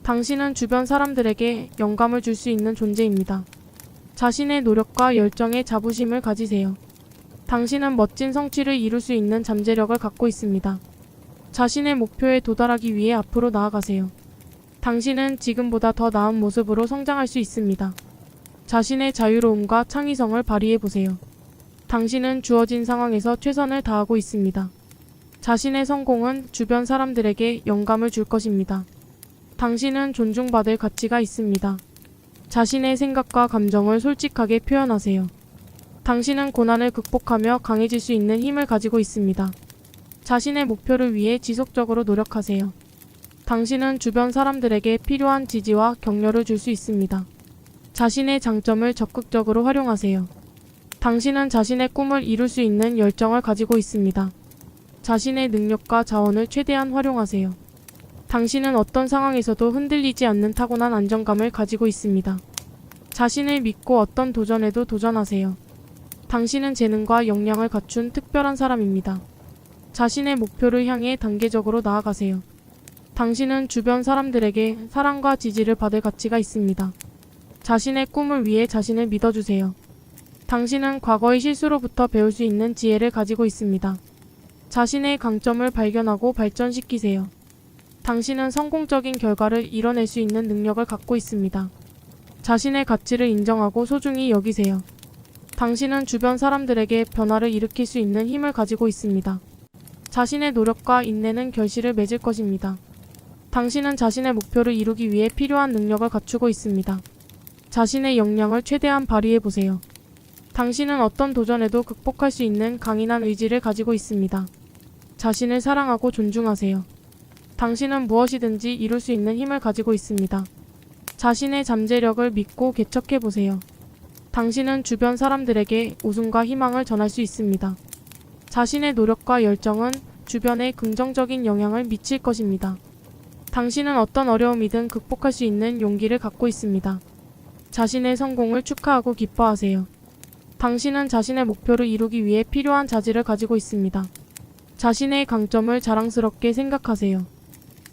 당신은 주변 사람들에게 영감을 줄 수 있는 존재입니다. 자신의 노력과 열정에 자부심을 가지세요. 당신은 멋진 성취를 이룰 수 있는 잠재력을 갖고 있습니다. 자신의 목표에 도달하기 위해 앞으로 나아가세요. 당신은 지금보다 더 나은 모습으로 성장할 수 있습니다. 자신의 자유로움과 창의성을 발휘해보세요. 당신은 주어진 상황에서 최선을 다하고 있습니다. 자신의 성공은 주변 사람들에게 영감을 줄 것입니다. 당신은 존중받을 가치가 있습니다. 자신의 생각과 감정을 솔직하게 표현하세요. 당신은 고난을 극복하며 강해질 수 있는 힘을 가지고 있습니다. 자신의 목표를 위해 지속적으로 노력하세요. 당신은 주변 사람들에게 필요한 지지와 격려를 줄 수 있습니다. 자신의 장점을 적극적으로 활용하세요. 당신은 자신의 꿈을 이룰 수 있는 열정을 가지고 있습니다. 자신의 능력과 자원을 최대한 활용하세요. 당신은 어떤 상황에서도 흔들리지 않는 타고난 안정감을 가지고 있습니다. 자신을 믿고 어떤 도전에도 도전하세요. 당신은 재능과 역량을 갖춘 특별한 사람입니다. 자신의 목표를 향해 단계적으로 나아가세요. 당신은 주변 사람들에게 사랑과 지지를 받을 가치가 있습니다. 자신의 꿈을 위해 자신을 믿어주세요. 당신은 과거의 실수로부터 배울 수 있는 지혜를 가지고 있습니다. 자신의 강점을 발견하고 발전시키세요. 당신은 성공적인 결과를 이뤄낼 수 있는 능력을 갖고 있습니다. 자신의 가치를 인정하고 소중히 여기세요. 당신은 주변 사람들에게 변화를 일으킬 수 있는 힘을 가지고 있습니다. 자신의 노력과 인내는 결실을 맺을 것입니다. 당신은 자신의 목표를 이루기 위해 필요한 능력을 갖추고 있습니다. 자신의 역량을 최대한 발휘해 보세요. 당신은 어떤 도전에도 극복할 수 있는 강인한 의지를 가지고 있습니다. 자신을 사랑하고 존중하세요. 당신은 무엇이든지 이룰 수 있는 힘을 가지고 있습니다. 자신의 잠재력을 믿고 개척해 보세요. 당신은 주변 사람들에게 웃음과 희망을 전할 수 있습니다. 자신의 노력과 열정은 주변에 긍정적인 영향을 미칠 것입니다. 당신은 어떤 어려움이든 극복할 수 있는 용기를 갖고 있습니다. 자신의 성공을 축하하고 기뻐하세요. 당신은 자신의 목표를 이루기 위해 필요한 자질을 가지고 있습니다. 자신의 강점을 자랑스럽게 생각하세요.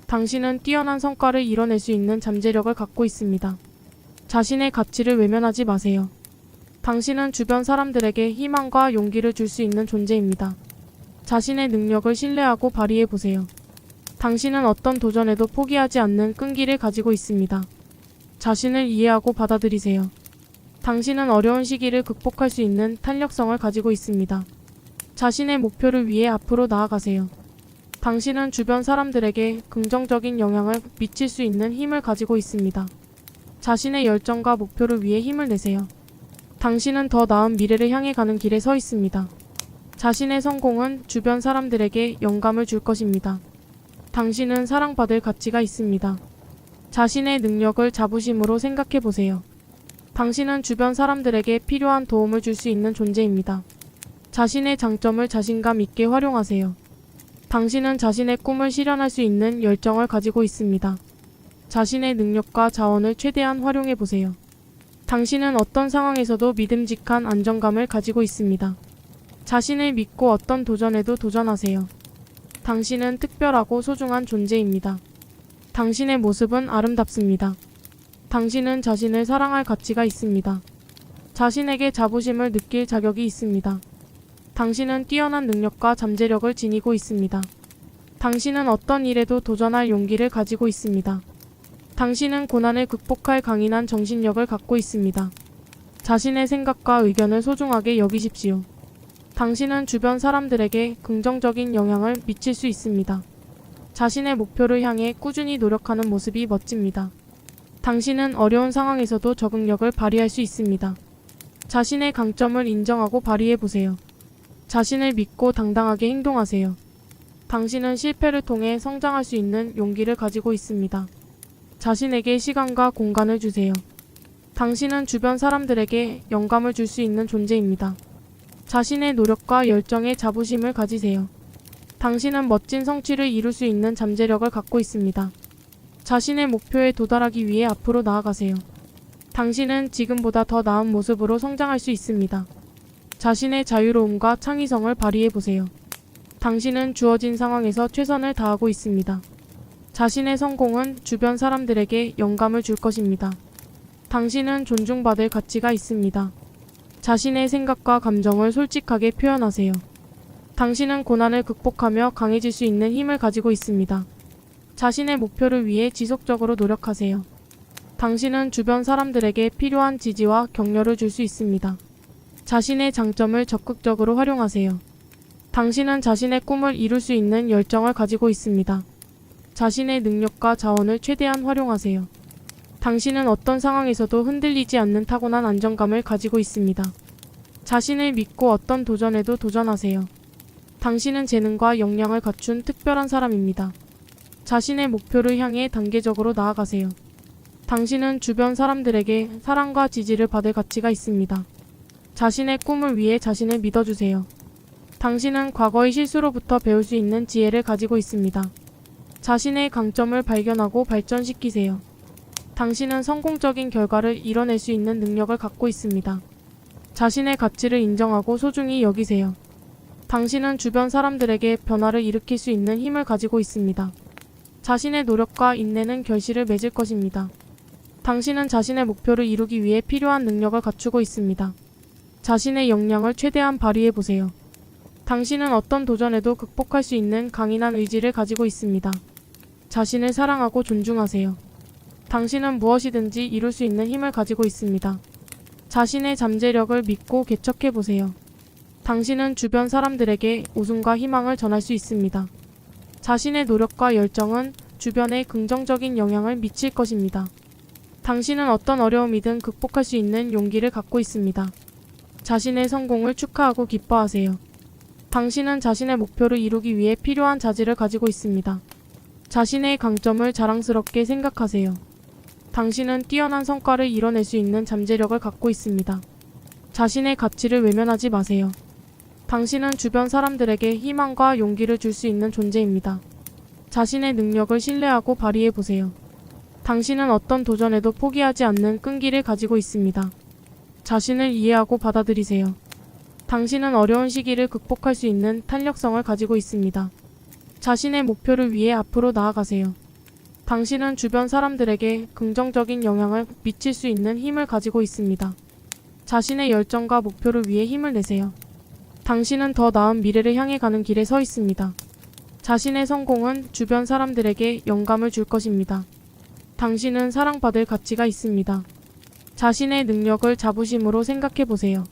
당신은 뛰어난 성과를 이뤄낼 수 있는 잠재력을 갖고 있습니다. 자신의 가치를 외면하지 마세요. 당신은 주변 사람들에게 희망과 용기를 줄 수 있는 존재입니다. 자신의 능력을 신뢰하고 발휘해 보세요. 당신은 어떤 도전에도 포기하지 않는 끈기를 가지고 있습니다. 자신을 이해하고 받아들이세요. 당신은 어려운 시기를 극복할 수 있는 탄력성을 가지고 있습니다. 자신의 목표를 위해 앞으로 나아가세요. 당신은 주변 사람들에게 긍정적인 영향을 미칠 수 있는 힘을 가지고 있습니다. 자신의 열정과 목표를 위해 힘을 내세요. 당신은 더 나은 미래를 향해 가는 길에 서 있습니다. 자신의 성공은 주변 사람들에게 영감을 줄 것입니다. 당신은 사랑받을 가치가 있습니다. 자신의 능력을 자부심으로 생각해 보세요. 당신은 주변 사람들에게 필요한 도움을 줄 수 있는 존재입니다. 자신의 장점을 자신감 있게 활용하세요. 당신은 자신의 꿈을 실현할 수 있는 열정을 가지고 있습니다. 자신의 능력과 자원을 최대한 활용해 보세요. 당신은 어떤 상황에서도 믿음직한 안정감을 가지고 있습니다. 자신을 믿고 어떤 도전에도 도전하세요. 당신은 특별하고 소중한 존재입니다. 당신의 모습은 아름답습니다. 당신은 자신을 사랑할 가치가 있습니다. 자신에게 자부심을 느낄 자격이 있습니다. 당신은 뛰어난 능력과 잠재력을 지니고 있습니다. 당신은 어떤 일에도 도전할 용기를 가지고 있습니다. 당신은 고난을 극복할 강인한 정신력을 갖고 있습니다. 자신의 생각과 의견을 소중하게 여기십시오. 당신은 주변 사람들에게 긍정적인 영향을 미칠 수 있습니다. 자신의 목표를 향해 꾸준히 노력하는 모습이 멋집니다. 당신은 어려운 상황에서도 적응력을 발휘할 수 있습니다. 자신의 강점을 인정하고 발휘해 보세요. 자신을 믿고 당당하게 행동하세요. 당신은 실패를 통해 성장할 수 있는 용기를 가지고 있습니다. 자신에게 시간과 공간을 주세요. 당신은 주변 사람들에게 영감을 줄 수 있는 존재입니다. 자신의 노력과 열정에 자부심을 가지세요. 당신은 멋진 성취를 이룰 수 있는 잠재력을 갖고 있습니다. 자신의 목표에 도달하기 위해 앞으로 나아가세요. 당신은 지금보다 더 나은 모습으로 성장할 수 있습니다. 자신의 자유로움과 창의성을 발휘해 보세요. 당신은 주어진 상황에서 최선을 다하고 있습니다. 자신의 성공은 주변 사람들에게 영감을 줄 것입니다. 당신은 존중받을 가치가 있습니다. 자신의 생각과 감정을 솔직하게 표현하세요. 당신은 고난을 극복하며 강해질 수 있는 힘을 가지고 있습니다. 자신의 목표를 위해 지속적으로 노력하세요. 당신은 주변 사람들에게 필요한 지지와 격려를 줄 수 있습니다. 자신의 장점을 적극적으로 활용하세요. 당신은 자신의 꿈을 이룰 수 있는 열정을 가지고 있습니다. 자신의 능력과 자원을 최대한 활용하세요. 당신은 어떤 상황에서도 흔들리지 않는 타고난 안정감을 가지고 있습니다. 자신을 믿고 어떤 도전에도 도전하세요. 당신은 재능과 역량을 갖춘 특별한 사람입니다. 자신의 목표를 향해 단계적으로 나아가세요. 당신은 주변 사람들에게 사랑과 지지를 받을 가치가 있습니다. 자신의 꿈을 위해 자신을 믿어주세요. 당신은 과거의 실수로부터 배울 수 있는 지혜를 가지고 있습니다. 자신의 강점을 발견하고 발전시키세요. 당신은 성공적인 결과를 이뤄낼 수 있는 능력을 갖고 있습니다. 자신의 가치를 인정하고 소중히 여기세요. 당신은 주변 사람들에게 변화를 일으킬 수 있는 힘을 가지고 있습니다. 자신의 노력과 인내는 결실을 맺을 것입니다. 당신은 자신의 목표를 이루기 위해 필요한 능력을 갖추고 있습니다. 자신의 역량을 최대한 발휘해 보세요. 당신은 어떤 도전에도 극복할 수 있는 강인한 의지를 가지고 있습니다. 자신을 사랑하고 존중하세요. 당신은 무엇이든지 이룰 수 있는 힘을 가지고 있습니다. 자신의 잠재력을 믿고 개척해 보세요. 당신은 주변 사람들에게 웃음과 희망을 전할 수 있습니다. 자신의 노력과 열정은 주변에 긍정적인 영향을 미칠 것입니다. 당신은 어떤 어려움이든 극복할 수 있는 용기를 갖고 있습니다. 자신의 성공을 축하하고 기뻐하세요. 당신은 자신의 목표를 이루기 위해 필요한 자질을 가지고 있습니다. 자신의 강점을 자랑스럽게 생각하세요. 당신은 뛰어난 성과를 이뤄낼 수 있는 잠재력을 갖고 있습니다. 자신의 가치를 외면하지 마세요. 당신은 주변 사람들에게 희망과 용기를 줄 수 있는 존재입니다. 자신의 능력을 신뢰하고 발휘해 보세요. 당신은 어떤 도전에도 포기하지 않는 끈기를 가지고 있습니다. 자신을 이해하고 받아들이세요. 당신은 어려운 시기를 극복할 수 있는 탄력성을 가지고 있습니다. 자신의 목표를 위해 앞으로 나아가세요. 당신은 주변 사람들에게 긍정적인 영향을 미칠 수 있는 힘을 가지고 있습니다. 자신의 열정과 목표를 위해 힘을 내세요. 당신은 더 나은 미래를 향해 가는 길에 서 있습니다. 자신의 성공은 주변 사람들에게 영감을 줄 것입니다. 당신은 사랑받을 가치가 있습니다. 자신의 능력을 자부심으로 생각해 보세요.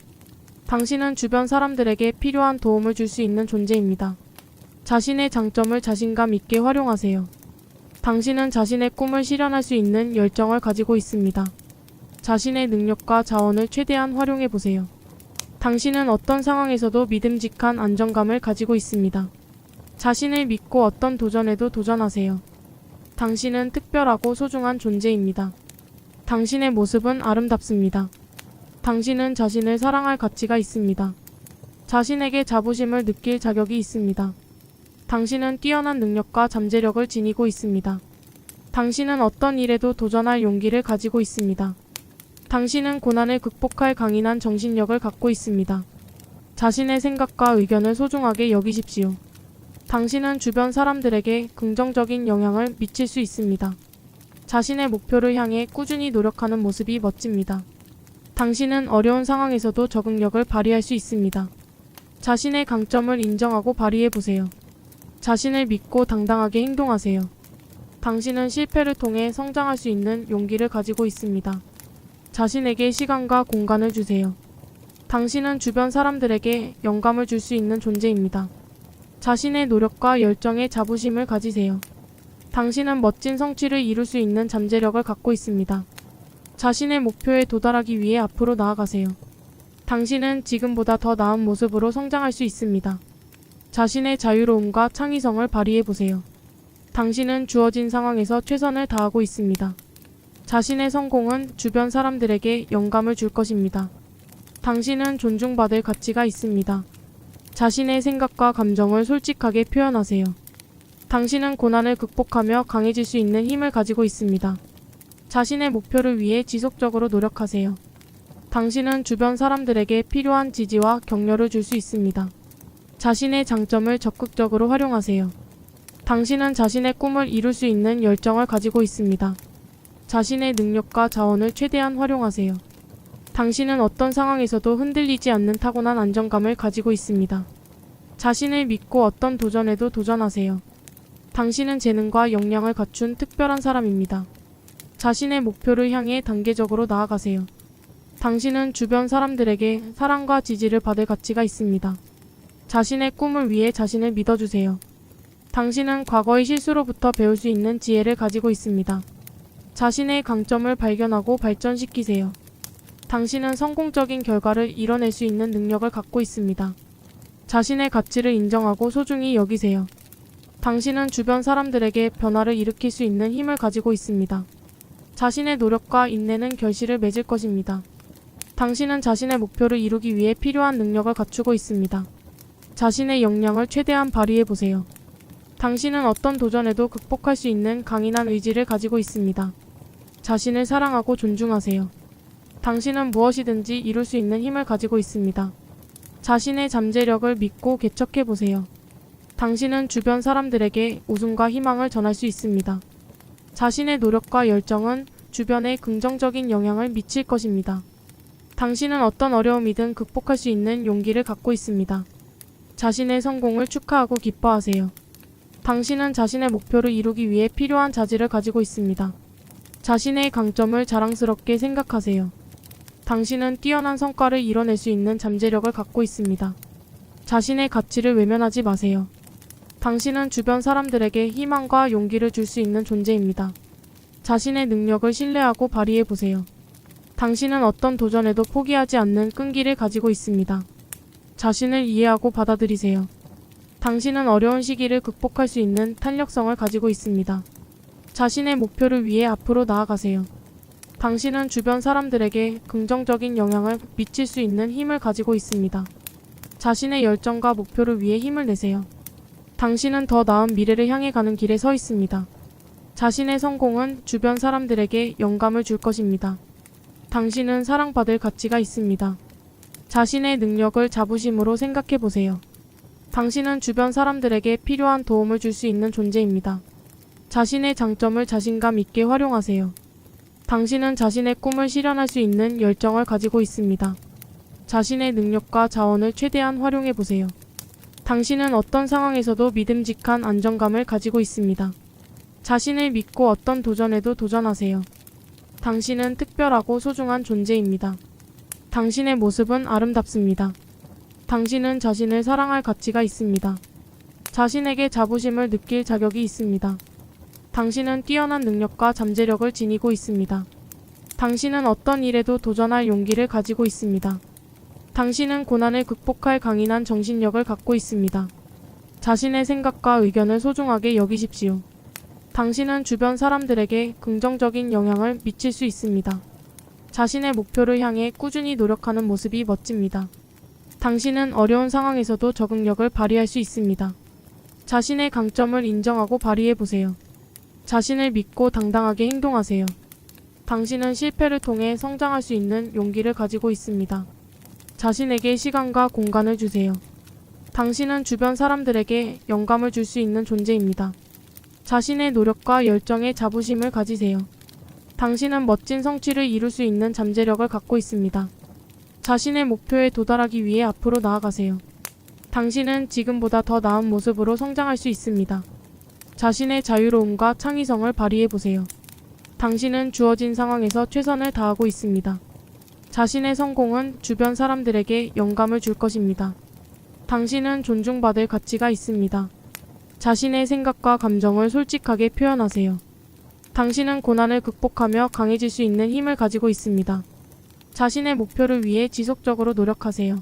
당신은 주변 사람들에게 필요한 도움을 줄 수 있는 존재입니다. 자신의 장점을 자신감 있게 활용하세요. 당신은 자신의 꿈을 실현할 수 있는 열정을 가지고 있습니다. 자신의 능력과 자원을 최대한 활용해 보세요. 당신은 어떤 상황에서도 믿음직한 안정감을 가지고 있습니다. 자신을 믿고 어떤 도전에도 도전하세요. 당신은 특별하고 소중한 존재입니다. 당신의 모습은 아름답습니다. 당신은 자신을 사랑할 가치가 있습니다. 자신에게 자부심을 느낄 자격이 있습니다. 당신은 뛰어난 능력과 잠재력을 지니고 있습니다. 당신은 어떤 일에도 도전할 용기를 가지고 있습니다. 당신은 고난을 극복할 강인한 정신력을 갖고 있습니다. 자신의 생각과 의견을 소중하게 여기십시오. 당신은 주변 사람들에게 긍정적인 영향을 미칠 수 있습니다. 자신의 목표를 향해 꾸준히 노력하는 모습이 멋집니다. 당신은 어려운 상황에서도 적응력을 발휘할 수 있습니다. 자신의 강점을 인정하고 발휘해 보세요. 자신을 믿고 당당하게 행동하세요. 당신은 실패를 통해 성장할 수 있는 용기를 가지고 있습니다. 자신에게 시간과 공간을 주세요. 당신은 주변 사람들에게 영감을 줄 수 있는 존재입니다. 자신의 노력과 열정에 자부심을 가지세요. 당신은 멋진 성취를 이룰 수 있는 잠재력을 갖고 있습니다. 자신의 목표에 도달하기 위해 앞으로 나아가세요. 당신은 지금보다 더 나은 모습으로 성장할 수 있습니다. 자신의 자유로움과 창의성을 발휘해 보세요. 당신은 주어진 상황에서 최선을 다하고 있습니다. 자신의 성공은 주변 사람들에게 영감을 줄 것입니다. 당신은 존중받을 가치가 있습니다. 자신의 생각과 감정을 솔직하게 표현하세요. 당신은 고난을 극복하며 강해질 수 있는 힘을 가지고 있습니다. 자신의 목표를 위해 지속적으로 노력하세요. 당신은 주변 사람들에게 필요한 지지와 격려를 줄 수 있습니다. 자신의 장점을 적극적으로 활용하세요. 당신은 자신의 꿈을 이룰 수 있는 열정을 가지고 있습니다. 자신의 능력과 자원을 최대한 활용하세요. 당신은 어떤 상황에서도 흔들리지 않는 타고난 안정감을 가지고 있습니다. 자신을 믿고 어떤 도전에도 도전하세요. 당신은 재능과 역량을 갖춘 특별한 사람입니다. 자신의 목표를 향해 단계적으로 나아가세요. 당신은 주변 사람들에게 사랑과 지지를 받을 가치가 있습니다. 자신의 꿈을 위해 자신을 믿어주세요. 당신은 과거의 실수로부터 배울 수 있는 지혜를 가지고 있습니다. 자신의 강점을 발견하고 발전시키세요. 당신은 성공적인 결과를 이뤄낼 수 있는 능력을 갖고 있습니다. 자신의 가치를 인정하고 소중히 여기세요. 당신은 주변 사람들에게 변화를 일으킬 수 있는 힘을 가지고 있습니다. 자신의 노력과 인내는 결실을 맺을 것입니다. 당신은 자신의 목표를 이루기 위해 필요한 능력을 갖추고 있습니다. 자신의 역량을 최대한 발휘해 보세요. 당신은 어떤 도전에도 극복할 수 있는 강인한 의지를 가지고 있습니다. 자신을 사랑하고 존중하세요. 당신은 무엇이든지 이룰 수 있는 힘을 가지고 있습니다. 자신의 잠재력을 믿고 개척해 보세요. 당신은 주변 사람들에게 웃음과 희망을 전할 수 있습니다. 자신의 노력과 열정은 주변에 긍정적인 영향을 미칠 것입니다. 당신은 어떤 어려움이든 극복할 수 있는 용기를 갖고 있습니다. 자신의 성공을 축하하고 기뻐하세요. 당신은 자신의 목표를 이루기 위해 필요한 자질을 가지고 있습니다. 자신의 강점을 자랑스럽게 생각하세요. 당신은 뛰어난 성과를 이뤄낼 수 있는 잠재력을 갖고 있습니다. 자신의 가치를 외면하지 마세요. 당신은 주변 사람들에게 희망과 용기를 줄 수 있는 존재입니다. 자신의 능력을 신뢰하고 발휘해 보세요. 당신은 어떤 도전에도 포기하지 않는 끈기를 가지고 있습니다. 자신을 이해하고 받아들이세요. 당신은 어려운 시기를 극복할 수 있는 탄력성을 가지고 있습니다. 자신의 목표를 위해 앞으로 나아가세요. 당신은 주변 사람들에게 긍정적인 영향을 미칠 수 있는 힘을 가지고 있습니다. 자신의 열정과 목표를 위해 힘을 내세요. 당신은 더 나은 미래를 향해 가는 길에 서 있습니다. 자신의 성공은 주변 사람들에게 영감을 줄 것입니다. 당신은 사랑받을 가치가 있습니다. 자신의 능력을 자부심으로 생각해 보세요. 당신은 주변 사람들에게 필요한 도움을 줄 수 있는 존재입니다. 자신의 장점을 자신감 있게 활용하세요. 당신은 자신의 꿈을 실현할 수 있는 열정을 가지고 있습니다. 자신의 능력과 자원을 최대한 활용해 보세요. 당신은 어떤 상황에서도 믿음직한 안정감을 가지고 있습니다. 자신을 믿고 어떤 도전에도 도전하세요. 당신은 특별하고 소중한 존재입니다. 당신의 모습은 아름답습니다. 당신은 자신을 사랑할 가치가 있습니다. 자신에게 자부심을 느낄 자격이 있습니다. 당신은 뛰어난 능력과 잠재력을 지니고 있습니다. 당신은 어떤 일에도 도전할 용기를 가지고 있습니다. 당신은 고난을 극복할 강인한 정신력을 갖고 있습니다. 자신의 생각과 의견을 소중하게 여기십시오. 당신은 주변 사람들에게 긍정적인 영향을 미칠 수 있습니다. 자신의 목표를 향해 꾸준히 노력하는 모습이 멋집니다. 당신은 어려운 상황에서도 적응력을 발휘할 수 있습니다. 자신의 강점을 인정하고 발휘해 보세요. 자신을 믿고 당당하게 행동하세요. 당신은 실패를 통해 성장할 수 있는 용기를 가지고 있습니다. 자신에게 시간과 공간을 주세요. 당신은 주변 사람들에게 영감을 줄 수 있는 존재입니다. 자신의 노력과 열정에 자부심을 가지세요. 당신은 멋진 성취를 이룰 수 있는 잠재력을 갖고 있습니다. 자신의 목표에 도달하기 위해 앞으로 나아가세요. 당신은 지금보다 더 나은 모습으로 성장할 수 있습니다. 자신의 자유로움과 창의성을 발휘해 보세요. 당신은 주어진 상황에서 최선을 다하고 있습니다. 자신의 성공은 주변 사람들에게 영감을 줄 것입니다. 당신은 존중받을 가치가 있습니다. 자신의 생각과 감정을 솔직하게 표현하세요. 당신은 고난을 극복하며 강해질 수 있는 힘을 가지고 있습니다. 자신의 목표를 위해 지속적으로 노력하세요.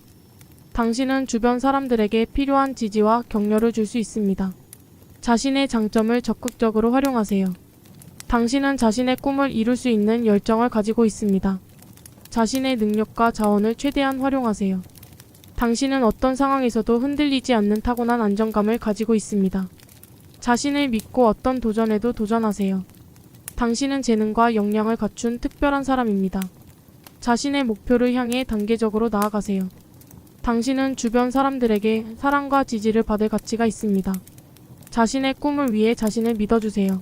당신은 주변 사람들에게 필요한 지지와 격려를 줄 수 있습니다. 자신의 장점을 적극적으로 활용하세요. 당신은 자신의 꿈을 이룰 수 있는 열정을 가지고 있습니다. 자신의 능력과 자원을 최대한 활용하세요. 당신은 어떤 상황에서도 흔들리지 않는 타고난 안정감을 가지고 있습니다. 자신을 믿고 어떤 도전에도 도전하세요. 당신은 재능과 역량을 갖춘 특별한 사람입니다. 자신의 목표를 향해 단계적으로 나아가세요. 당신은 주변 사람들에게 사랑과 지지를 받을 가치가 있습니다. 자신의 꿈을 위해 자신을 믿어주세요.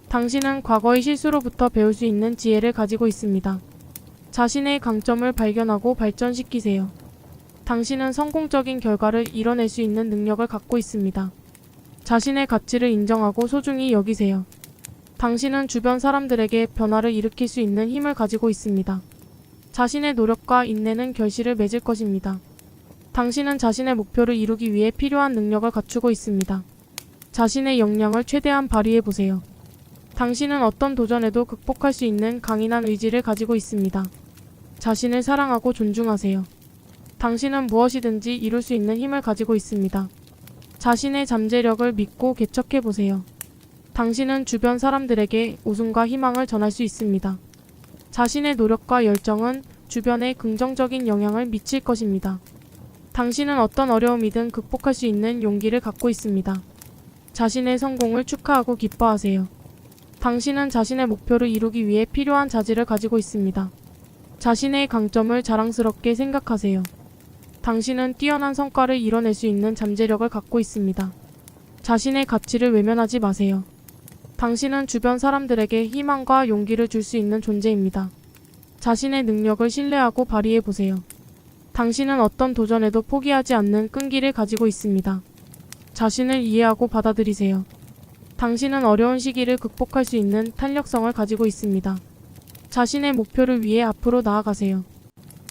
당신은 과거의 실수로부터 배울 수 있는 지혜를 가지고 있습니다. 자신의 강점을 발견하고 발전시키세요. 당신은 성공적인 결과를 이뤄낼 수 있는 능력을 갖고 있습니다. 자신의 가치를 인정하고 소중히 여기세요. 당신은 주변 사람들에게 변화를 일으킬 수 있는 힘을 가지고 있습니다. 자신의 노력과 인내는 결실을 맺을 것입니다. 당신은 자신의 목표를 이루기 위해 필요한 능력을 갖추고 있습니다. 자신의 역량을 최대한 발휘해 보세요. 당신은 어떤 도전에도 극복할 수 있는 강인한 의지를 가지고 있습니다. 자신을 사랑하고 존중하세요. 당신은 무엇이든지 이룰 수 있는 힘을 가지고 있습니다. 자신의 잠재력을 믿고 개척해 보세요. 당신은 주변 사람들에게 웃음과 희망을 전할 수 있습니다. 자신의 노력과 열정은 주변에 긍정적인 영향을 미칠 것입니다. 당신은 어떤 어려움이든 극복할 수 있는 용기를 갖고 있습니다. 자신의 성공을 축하하고 기뻐하세요. 당신은 자신의 목표를 이루기 위해 필요한 자질을 가지고 있습니다. 자신의 강점을 자랑스럽게 생각하세요. 당신은 뛰어난 성과를 이뤄낼 수 있는 잠재력을 갖고 있습니다. 자신의 가치를 외면하지 마세요. 당신은 주변 사람들에게 희망과 용기를 줄 수 있는 존재입니다. 자신의 능력을 신뢰하고 발휘해 보세요. 당신은 어떤 도전에도 포기하지 않는 끈기를 가지고 있습니다. 자신을 이해하고 받아들이세요. 당신은 어려운 시기를 극복할 수 있는 탄력성을 가지고 있습니다. 자신의 목표를 위해 앞으로 나아가세요.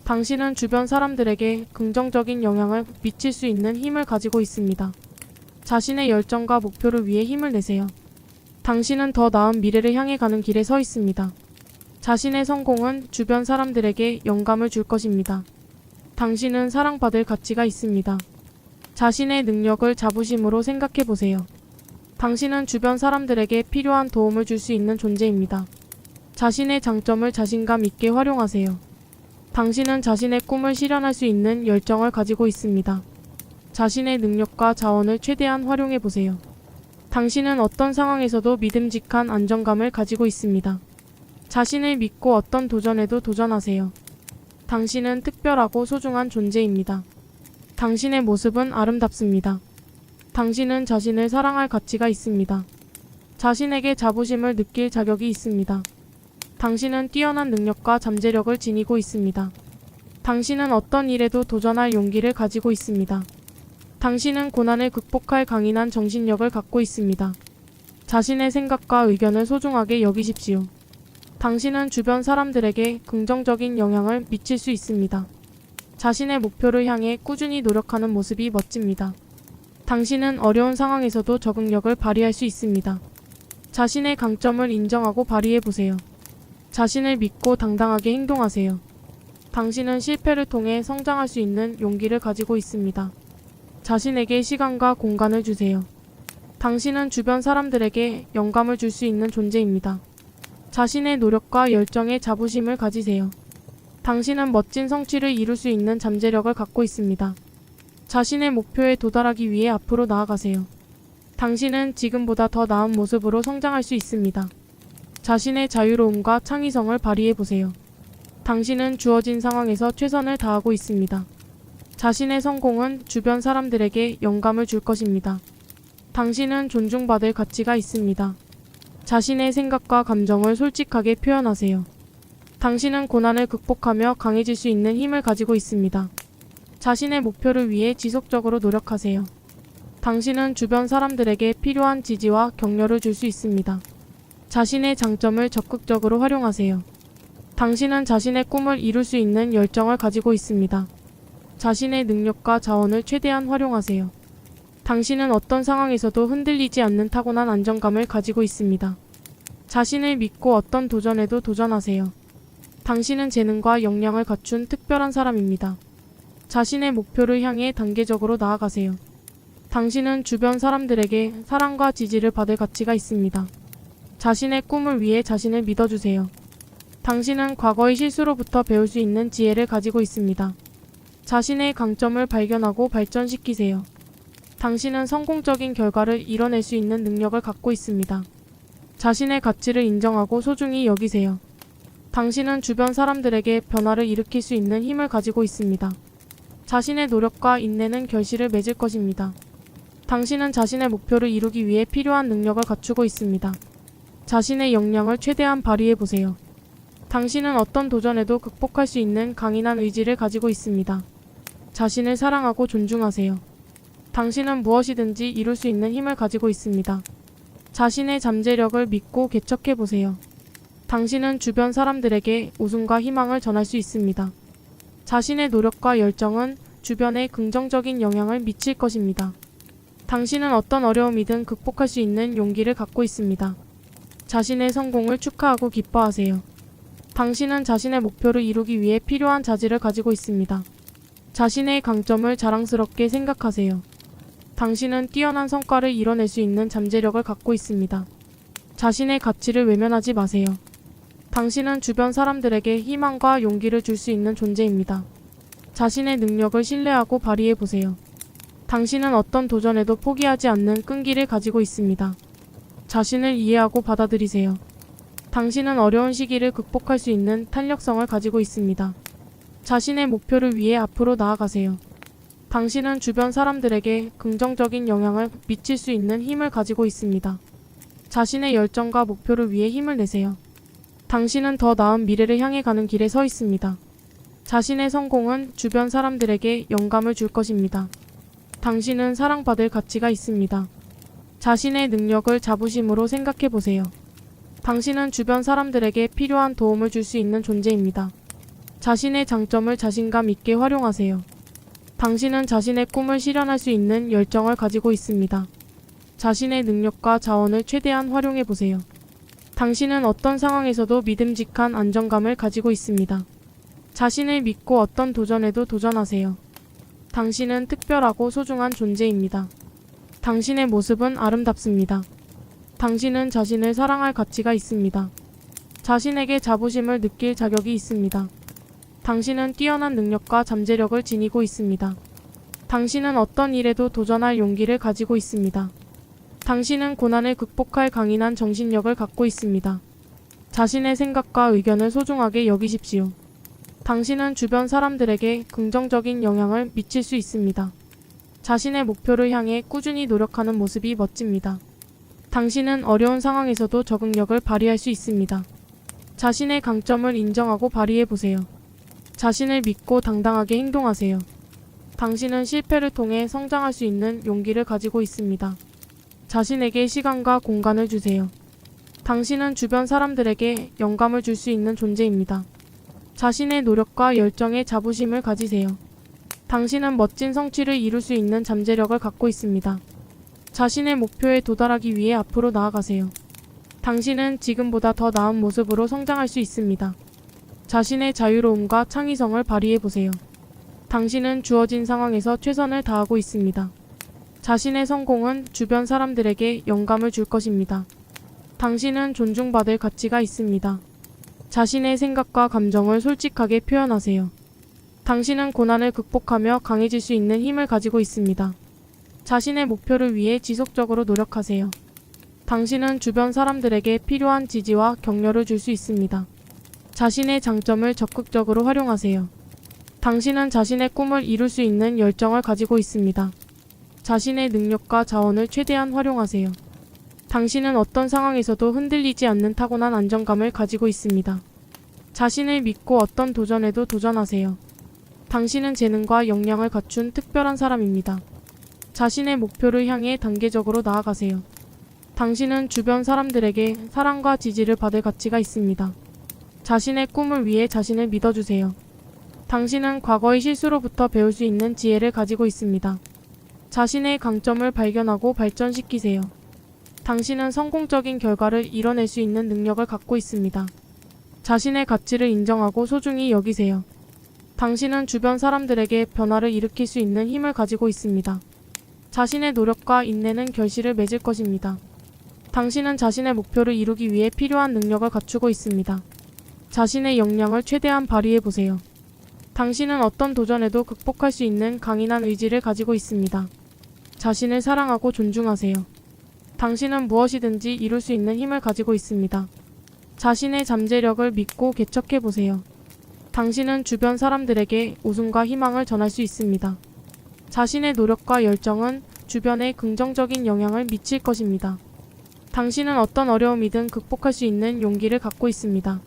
당신은 주변 사람들에게 긍정적인 영향을 미칠 수 있는 힘을 가지고 있습니다. 자신의 열정과 목표를 위해 힘을 내세요. 당신은 더 나은 미래를 향해 가는 길에 서 있습니다. 자신의 성공은 주변 사람들에게 영감을 줄 것입니다. 당신은 사랑받을 가치가 있습니다. 자신의 능력을 자부심으로 생각해 보세요. 당신은 주변 사람들에게 필요한 도움을 줄 수 있는 존재입니다. 자신의 장점을 자신감 있게 활용하세요. 당신은 자신의 꿈을 실현할 수 있는 열정을 가지고 있습니다. 자신의 능력과 자원을 최대한 활용해 보세요. 당신은 어떤 상황에서도 믿음직한 안정감을 가지고 있습니다. 자신을 믿고 어떤 도전에도 도전하세요. 당신은 특별하고 소중한 존재입니다. 당신의 모습은 아름답습니다. 당신은 자신을 사랑할 가치가 있습니다. 자신에게 자부심을 느낄 자격이 있습니다. 당신은 뛰어난 능력과 잠재력을 지니고 있습니다. 당신은 어떤 일에도 도전할 용기를 가지고 있습니다. 당신은 고난을 극복할 강인한 정신력을 갖고 있습니다. 자신의 생각과 의견을 소중하게 여기십시오. 당신은 주변 사람들에게 긍정적인 영향을 미칠 수 있습니다. 자신의 목표를 향해 꾸준히 노력하는 모습이 멋집니다. 당신은 어려운 상황에서도 적응력을 발휘할 수 있습니다. 자신의 강점을 인정하고 발휘해 보세요. 자신을 믿고 당당하게 행동하세요. 당신은 실패를 통해 성장할 수 있는 용기를 가지고 있습니다. 자신에게 시간과 공간을 주세요. 당신은 주변 사람들에게 영감을 줄 수 있는 존재입니다. 자신의 노력과 열정에 자부심을 가지세요. 당신은 멋진 성취를 이룰 수 있는 잠재력을 갖고 있습니다. 자신의 목표에 도달하기 위해 앞으로 나아가세요. 당신은 지금보다 더 나은 모습으로 성장할 수 있습니다. 자신의 자유로움과 창의성을 발휘해 보세요. 당신은 주어진 상황에서 최선을 다하고 있습니다. 자신의 성공은 주변 사람들에게 영감을 줄 것입니다. 당신은 존중받을 가치가 있습니다. 자신의 생각과 감정을 솔직하게 표현하세요. 당신은 고난을 극복하며 강해질 수 있는 힘을 가지고 있습니다. 자신의 목표를 위해 지속적으로 노력하세요. 당신은 주변 사람들에게 필요한 지지와 격려를 줄 수 있습니다. 자신의 장점을 적극적으로 활용하세요. 당신은 자신의 꿈을 이룰 수 있는 열정을 가지고 있습니다. 자신의 능력과 자원을 최대한 활용하세요. 당신은 어떤 상황에서도 흔들리지 않는 타고난 안정감을 가지고 있습니다. 자신을 믿고 어떤 도전에도 도전하세요. 당신은 재능과 역량을 갖춘 특별한 사람입니다. 자신의 목표를 향해 단계적으로 나아가세요. 당신은 주변 사람들에게 사랑과 지지를 받을 가치가 있습니다. 자신의 꿈을 위해 자신을 믿어주세요. 당신은 과거의 실수로부터 배울 수 있는 지혜를 가지고 있습니다. 자신의 강점을 발견하고 발전시키세요. 당신은 성공적인 결과를 이뤄낼 수 있는 능력을 갖고 있습니다. 자신의 가치를 인정하고 소중히 여기세요. 당신은 주변 사람들에게 변화를 일으킬 수 있는 힘을 가지고 있습니다. 자신의 노력과 인내는 결실을 맺을 것입니다. 당신은 자신의 목표를 이루기 위해 필요한 능력을 갖추고 있습니다. 자신의 역량을 최대한 발휘해 보세요. 당신은 어떤 도전에도 극복할 수 있는 강인한 의지를 가지고 있습니다. 자신을 사랑하고 존중하세요. 당신은 무엇이든지 이룰 수 있는 힘을 가지고 있습니다. 자신의 잠재력을 믿고 개척해 보세요. 당신은 주변 사람들에게 웃음과 희망을 전할 수 있습니다. 자신의 노력과 열정은 주변에 긍정적인 영향을 미칠 것입니다. 당신은 어떤 어려움이든 극복할 수 있는 용기를 갖고 있습니다. 자신의 성공을 축하하고 기뻐하세요. 당신은 자신의 목표를 이루기 위해 필요한 자질을 가지고 있습니다. 자신의 강점을 자랑스럽게 생각하세요. 당신은 뛰어난 성과를 이뤄낼 수 있는 잠재력을 갖고 있습니다. 자신의 가치를 외면하지 마세요. 당신은 주변 사람들에게 희망과 용기를 줄 수 있는 존재입니다. 자신의 능력을 신뢰하고 발휘해 보세요. 당신은 어떤 도전에도 포기하지 않는 끈기를 가지고 있습니다. 자신을 이해하고 받아들이세요. 당신은 어려운 시기를 극복할 수 있는 탄력성을 가지고 있습니다. 자신의 목표를 위해 앞으로 나아가세요. 당신은 주변 사람들에게 긍정적인 영향을 미칠 수 있는 힘을 가지고 있습니다. 자신의 열정과 목표를 위해 힘을 내세요. 당신은 더 나은 미래를 향해 가는 길에 서 있습니다. 자신의 성공은 주변 사람들에게 영감을 줄 것입니다. 당신은 사랑받을 가치가 있습니다. 자신의 능력을 자부심으로 생각해 보세요. 당신은 주변 사람들에게 필요한 도움을 줄 수 있는 존재입니다. 자신의 장점을 자신감 있게 활용하세요. 당신은 자신의 꿈을 실현할 수 있는 열정을 가지고 있습니다. 자신의 능력과 자원을 최대한 활용해 보세요. 당신은 어떤 상황에서도 믿음직한 안정감을 가지고 있습니다. 자신을 믿고 어떤 도전에도 도전하세요. 당신은 특별하고 소중한 존재입니다. 당신의 모습은 아름답습니다. 당신은 자신을 사랑할 가치가 있습니다. 자신에게 자부심을 느낄 자격이 있습니다. 당신은 뛰어난 능력과 잠재력을 지니고 있습니다. 당신은 어떤 일에도 도전할 용기를 가지고 있습니다. 당신은 고난을 극복할 강인한 정신력을 갖고 있습니다. 자신의 생각과 의견을 소중하게 여기십시오. 당신은 주변 사람들에게 긍정적인 영향을 미칠 수 있습니다. 자신의 목표를 향해 꾸준히 노력하는 모습이 멋집니다. 당신은 어려운 상황에서도 적응력을 발휘할 수 있습니다. 자신의 강점을 인정하고 발휘해 보세요. 자신을 믿고 당당하게 행동하세요. 당신은 실패를 통해 성장할 수 있는 용기를 가지고 있습니다. 자신에게 시간과 공간을 주세요. 당신은 주변 사람들에게 영감을 줄 수 있는 존재입니다. 자신의 노력과 열정에 자부심을 가지세요. 당신은 멋진 성취를 이룰 수 있는 잠재력을 갖고 있습니다. 자신의 목표에 도달하기 위해 앞으로 나아가세요. 당신은 지금보다 더 나은 모습으로 성장할 수 있습니다. 자신의 자유로움과 창의성을 발휘해 보세요. 당신은 주어진 상황에서 최선을 다하고 있습니다. 자신의 성공은 주변 사람들에게 영감을 줄 것입니다. 당신은 존중받을 가치가 있습니다. 자신의 생각과 감정을 솔직하게 표현하세요. 당신은 고난을 극복하며 강해질 수 있는 힘을 가지고 있습니다. 자신의 목표를 위해 지속적으로 노력하세요. 당신은 주변 사람들에게 필요한 지지와 격려를 줄 수 있습니다. 자신의 장점을 적극적으로 활용하세요. 당신은 자신의 꿈을 이룰 수 있는 열정을 가지고 있습니다. 자신의 능력과 자원을 최대한 활용하세요. 당신은 어떤 상황에서도 흔들리지 않는 타고난 안정감을 가지고 있습니다. 자신을 믿고 어떤 도전에도 도전하세요. 당신은 재능과 역량을 갖춘 특별한 사람입니다. 자신의 목표를 향해 단계적으로 나아가세요. 당신은 주변 사람들에게 사랑과 지지를 받을 가치가 있습니다. 자신의 꿈을 위해 자신을 믿어주세요. 당신은 과거의 실수로부터 배울 수 있는 지혜를 가지고 있습니다. 자신의 강점을 발견하고 발전시키세요. 당신은 성공적인 결과를 이뤄낼 수 있는 능력을 갖고 있습니다. 자신의 가치를 인정하고 소중히 여기세요. 당신은 주변 사람들에게 변화를 일으킬 수 있는 힘을 가지고 있습니다. 자신의 노력과 인내는 결실을 맺을 것입니다. 당신은 자신의 목표를 이루기 위해 필요한 능력을 갖추고 있습니다. 자신의 역량을 최대한 발휘해 보세요. 당신은 어떤 도전에도 극복할 수 있는 강인한 의지를 가지고 있습니다. 자신을 사랑하고 존중하세요. 당신은 무엇이든지 이룰 수 있는 힘을 가지고 있습니다. 자신의 잠재력을 믿고 개척해 보세요. 당신은 주변 사람들에게 웃음과 희망을 전할 수 있습니다. 자신의 노력과 열정은 주변에 긍정적인 영향을 미칠 것입니다. 당신은 어떤 어려움이든 극복할 수 있는 용기를 갖고 있습니다.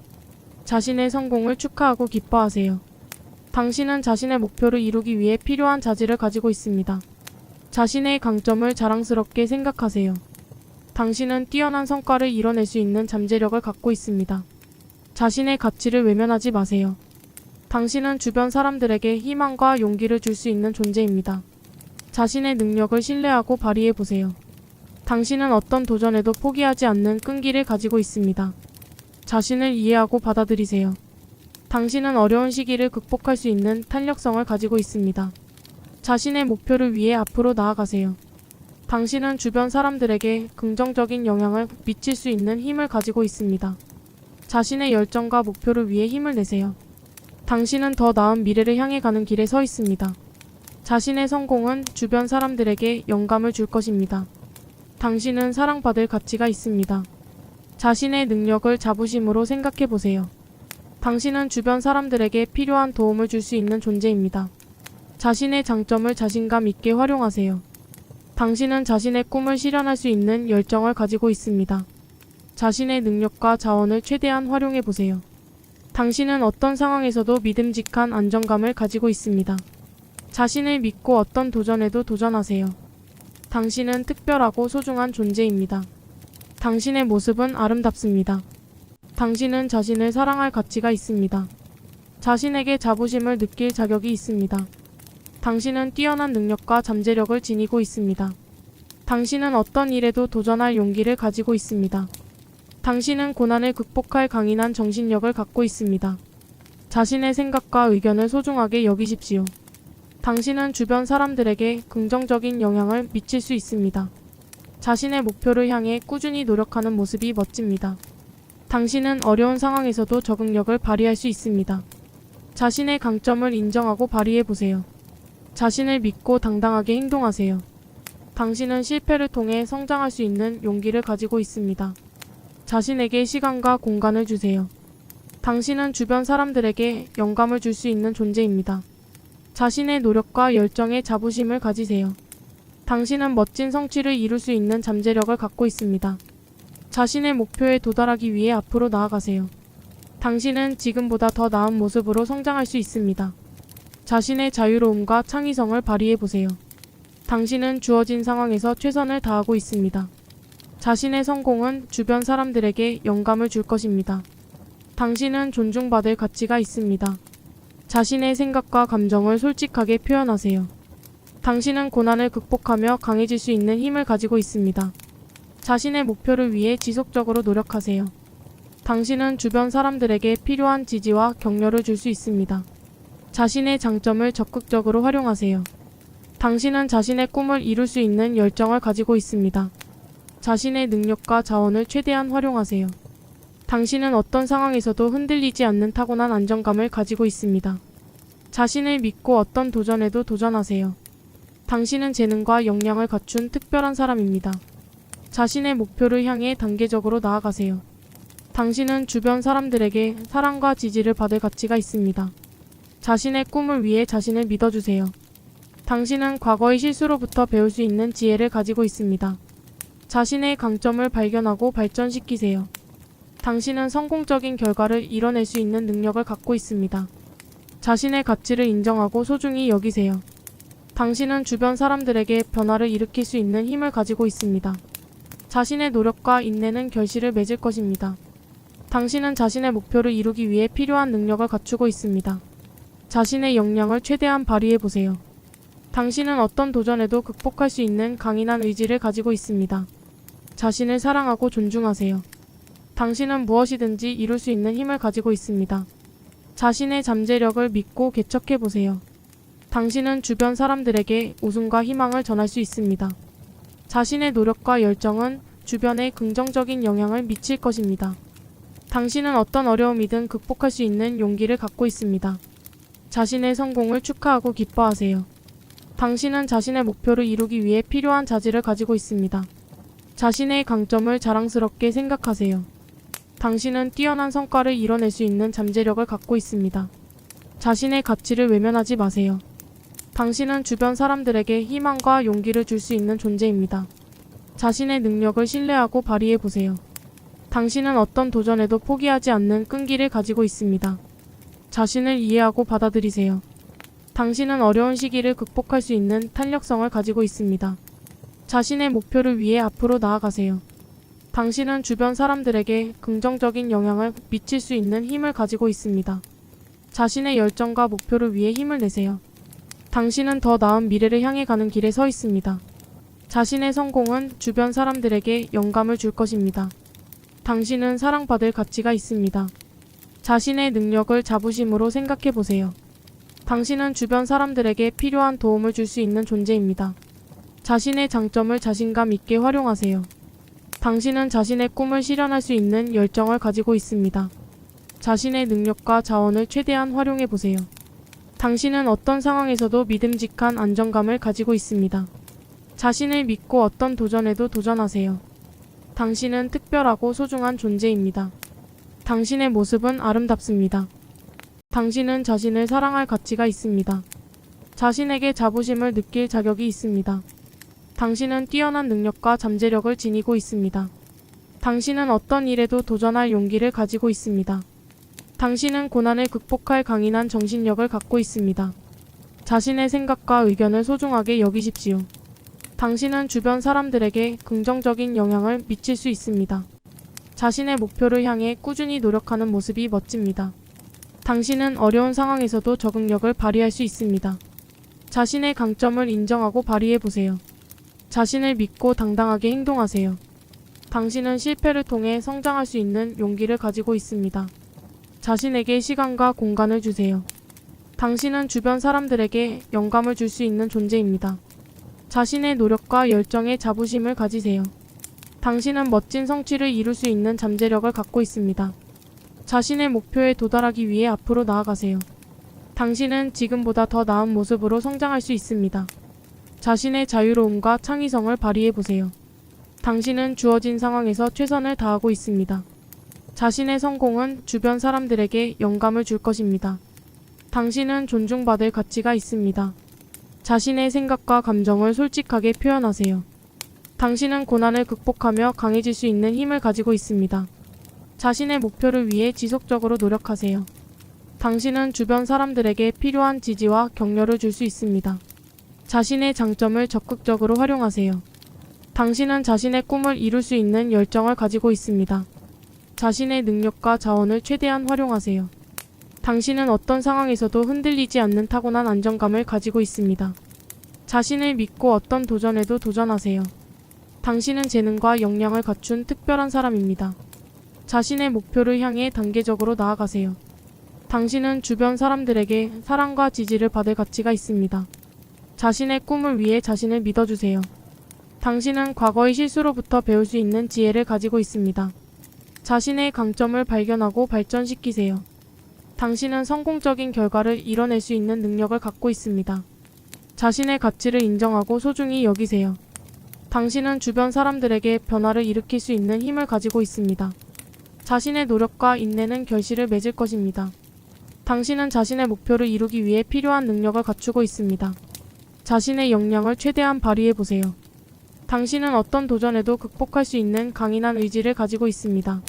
자신의 성공을 축하하고 기뻐하세요. 당신은 자신의 목표를 이루기 위해 필요한 자질을 가지고 있습니다. 자신의 강점을 자랑스럽게 생각하세요. 당신은 뛰어난 성과를 이뤄낼 수 있는 잠재력을 갖고 있습니다. 자신의 가치를 외면하지 마세요. 당신은 주변 사람들에게 희망과 용기를 줄 수 있는 존재입니다. 자신의 능력을 신뢰하고 발휘해 보세요. 당신은 어떤 도전에도 포기하지 않는 끈기를 가지고 있습니다. 자신을 이해하고 받아들이세요. 당신은 어려운 시기를 극복할 수 있는 탄력성을 가지고 있습니다. 자신의 목표를 위해 앞으로 나아가세요. 당신은 주변 사람들에게 긍정적인 영향을 미칠 수 있는 힘을 가지고 있습니다. 자신의 열정과 목표를 위해 힘을 내세요. 당신은 더 나은 미래를 향해 가는 길에 서 있습니다. 자신의 성공은 주변 사람들에게 영감을 줄 것입니다. 당신은 사랑받을 가치가 있습니다. 자신의 능력을 자부심으로 생각해 보세요. 당신은 주변 사람들에게 필요한 도움을 줄 수 있는 존재입니다. 자신의 장점을 자신감 있게 활용하세요. 당신은 자신의 꿈을 실현할 수 있는 열정을 가지고 있습니다. 자신의 능력과 자원을 최대한 활용해 보세요. 당신은 어떤 상황에서도 믿음직한 안정감을 가지고 있습니다. 자신을 믿고 어떤 도전에도 도전하세요. 당신은 특별하고 소중한 존재입니다. 당신의 모습은 아름답습니다. 당신은 자신을 사랑할 가치가 있습니다. 자신에게 자부심을 느낄 자격이 있습니다. 당신은 뛰어난 능력과 잠재력을 지니고 있습니다. 당신은 어떤 일에도 도전할 용기를 가지고 있습니다. 당신은 고난을 극복할 강인한 정신력을 갖고 있습니다. 자신의 생각과 의견을 소중하게 여기십시오. 당신은 주변 사람들에게 긍정적인 영향을 미칠 수 있습니다. 자신의 목표를 향해 꾸준히 노력하는 모습이 멋집니다. 당신은 어려운 상황에서도 적응력을 발휘할 수 있습니다. 자신의 강점을 인정하고 발휘해 보세요. 자신을 믿고 당당하게 행동하세요. 당신은 실패를 통해 성장할 수 있는 용기를 가지고 있습니다. 자신에게 시간과 공간을 주세요. 당신은 주변 사람들에게 영감을 줄 수 있는 존재입니다. 자신의 노력과 열정에 자부심을 가지세요. 당신은 멋진 성취를 이룰 수 있는 잠재력을 갖고 있습니다. 자신의 목표에 도달하기 위해 앞으로 나아가세요. 당신은 지금보다 더 나은 모습으로 성장할 수 있습니다. 자신의 자유로움과 창의성을 발휘해 보세요. 당신은 주어진 상황에서 최선을 다하고 있습니다. 자신의 성공은 주변 사람들에게 영감을 줄 것입니다. 당신은 존중받을 가치가 있습니다. 자신의 생각과 감정을 솔직하게 표현하세요. 당신은 고난을 극복하며 강해질 수 있는 힘을 가지고 있습니다. 자신의 목표를 위해 지속적으로 노력하세요. 당신은 주변 사람들에게 필요한 지지와 격려를 줄 수 있습니다. 자신의 장점을 적극적으로 활용하세요. 당신은 자신의 꿈을 이룰 수 있는 열정을 가지고 있습니다. 자신의 능력과 자원을 최대한 활용하세요. 당신은 어떤 상황에서도 흔들리지 않는 타고난 안정감을 가지고 있습니다. 자신을 믿고 어떤 도전에도 도전하세요. 당신은 재능과 역량을 갖춘 특별한 사람입니다. 자신의 목표를 향해 단계적으로 나아가세요. 당신은 주변 사람들에게 사랑과 지지를 받을 가치가 있습니다. 자신의 꿈을 위해 자신을 믿어주세요. 당신은 과거의 실수로부터 배울 수 있는 지혜를 가지고 있습니다. 자신의 강점을 발견하고 발전시키세요. 당신은 성공적인 결과를 이뤄낼 수 있는 능력을 갖고 있습니다. 자신의 가치를 인정하고 소중히 여기세요. 당신은 주변 사람들에게 변화를 일으킬 수 있는 힘을 가지고 있습니다. 자신의 노력과 인내는 결실을 맺을 것입니다. 당신은 자신의 목표를 이루기 위해 필요한 능력을 갖추고 있습니다. 자신의 역량을 최대한 발휘해 보세요. 당신은 어떤 도전에도 극복할 수 있는 강인한 의지를 가지고 있습니다. 자신을 사랑하고 존중하세요. 당신은 무엇이든지 이룰 수 있는 힘을 가지고 있습니다. 자신의 잠재력을 믿고 개척해 보세요. 당신은 주변 사람들에게 웃음과 희망을 전할 수 있습니다. 자신의 노력과 열정은 주변에 긍정적인 영향을 미칠 것입니다. 당신은 어떤 어려움이든 극복할 수 있는 용기를 갖고 있습니다. 자신의 성공을 축하하고 기뻐하세요. 당신은 자신의 목표를 이루기 위해 필요한 자질을 가지고 있습니다. 자신의 강점을 자랑스럽게 생각하세요. 당신은 뛰어난 성과를 이뤄낼 수 있는 잠재력을 갖고 있습니다. 자신의 가치를 외면하지 마세요. 당신은 주변 사람들에게 희망과 용기를 줄 수 있는 존재입니다. 자신의 능력을 신뢰하고 발휘해 보세요. 당신은 어떤 도전에도 포기하지 않는 끈기를 가지고 있습니다. 자신을 이해하고 받아들이세요. 당신은 어려운 시기를 극복할 수 있는 탄력성을 가지고 있습니다. 자신의 목표를 위해 앞으로 나아가세요. 당신은 주변 사람들에게 긍정적인 영향을 미칠 수 있는 힘을 가지고 있습니다. 자신의 열정과 목표를 위해 힘을 내세요. 당신은 더 나은 미래를 향해 가는 길에 서 있습니다. 자신의 성공은 주변 사람들에게 영감을 줄 것입니다. 당신은 사랑받을 가치가 있습니다. 자신의 능력을 자부심으로 생각해 보세요. 당신은 주변 사람들에게 필요한 도움을 줄 수 있는 존재입니다. 자신의 장점을 자신감 있게 활용하세요. 당신은 자신의 꿈을 실현할 수 있는 열정을 가지고 있습니다. 자신의 능력과 자원을 최대한 활용해 보세요. 당신은 어떤 상황에서도 믿음직한 안정감을 가지고 있습니다. 자신을 믿고 어떤 도전에도 도전하세요. 당신은 특별하고 소중한 존재입니다. 당신의 모습은 아름답습니다. 당신은 자신을 사랑할 가치가 있습니다. 자신에게 자부심을 느낄 자격이 있습니다. 당신은 뛰어난 능력과 잠재력을 지니고 있습니다. 당신은 어떤 일에도 도전할 용기를 가지고 있습니다. 당신은 고난을 극복할 강인한 정신력을 갖고 있습니다. 자신의 생각과 의견을 소중하게 여기십시오. 당신은 주변 사람들에게 긍정적인 영향을 미칠 수 있습니다. 자신의 목표를 향해 꾸준히 노력하는 모습이 멋집니다. 당신은 어려운 상황에서도 적응력을 발휘할 수 있습니다. 자신의 강점을 인정하고 발휘해 보세요. 자신을 믿고 당당하게 행동하세요. 당신은 실패를 통해 성장할 수 있는 용기를 가지고 있습니다. 자신에게 시간과 공간을 주세요. 당신은 주변 사람들에게 영감을 줄 수 있는 존재입니다. 자신의 노력과 열정에 자부심을 가지세요. 당신은 멋진 성취를 이룰 수 있는 잠재력을 갖고 있습니다. 자신의 목표에 도달하기 위해 앞으로 나아가세요. 당신은 지금보다 더 나은 모습으로 성장할 수 있습니다. 자신의 자유로움과 창의성을 발휘해 보세요. 당신은 주어진 상황에서 최선을 다하고 있습니다. 자신의 성공은 주변 사람들에게 영감을 줄 것입니다. 당신은 존중받을 가치가 있습니다. 자신의 생각과 감정을 솔직하게 표현하세요. 당신은 고난을 극복하며 강해질 수 있는 힘을 가지고 있습니다. 자신의 목표를 위해 지속적으로 노력하세요. 당신은 주변 사람들에게 필요한 지지와 격려를 줄 수 있습니다. 자신의 장점을 적극적으로 활용하세요. 당신은 자신의 꿈을 이룰 수 있는 열정을 가지고 있습니다. 자신의 능력과 자원을 최대한 활용하세요. 당신은 어떤 상황에서도 흔들리지 않는 타고난 안정감을 가지고 있습니다. 자신을 믿고 어떤 도전에도 도전하세요. 당신은 재능과 역량을 갖춘 특별한 사람입니다. 자신의 목표를 향해 단계적으로 나아가세요. 당신은 주변 사람들에게 사랑과 지지를 받을 가치가 있습니다. 자신의 꿈을 위해 자신을 믿어주세요. 당신은 과거의 실수로부터 배울 수 있는 지혜를 가지고 있습니다. 자신의 강점을 발견하고 발전시키세요. 당신은 성공적인 결과를 이뤄낼 수 있는 능력을 갖고 있습니다. 자신의 가치를 인정하고 소중히 여기세요. 당신은 주변 사람들에게 변화를 일으킬 수 있는 힘을 가지고 있습니다. 자신의 노력과 인내는 결실을 맺을 것입니다. 당신은 자신의 목표를 이루기 위해 필요한 능력을 갖추고 있습니다. 자신의 역량을 최대한 발휘해 보세요. 당신은 어떤 도전에도 극복할 수 있는 강인한 의지를 가지고 있습니다.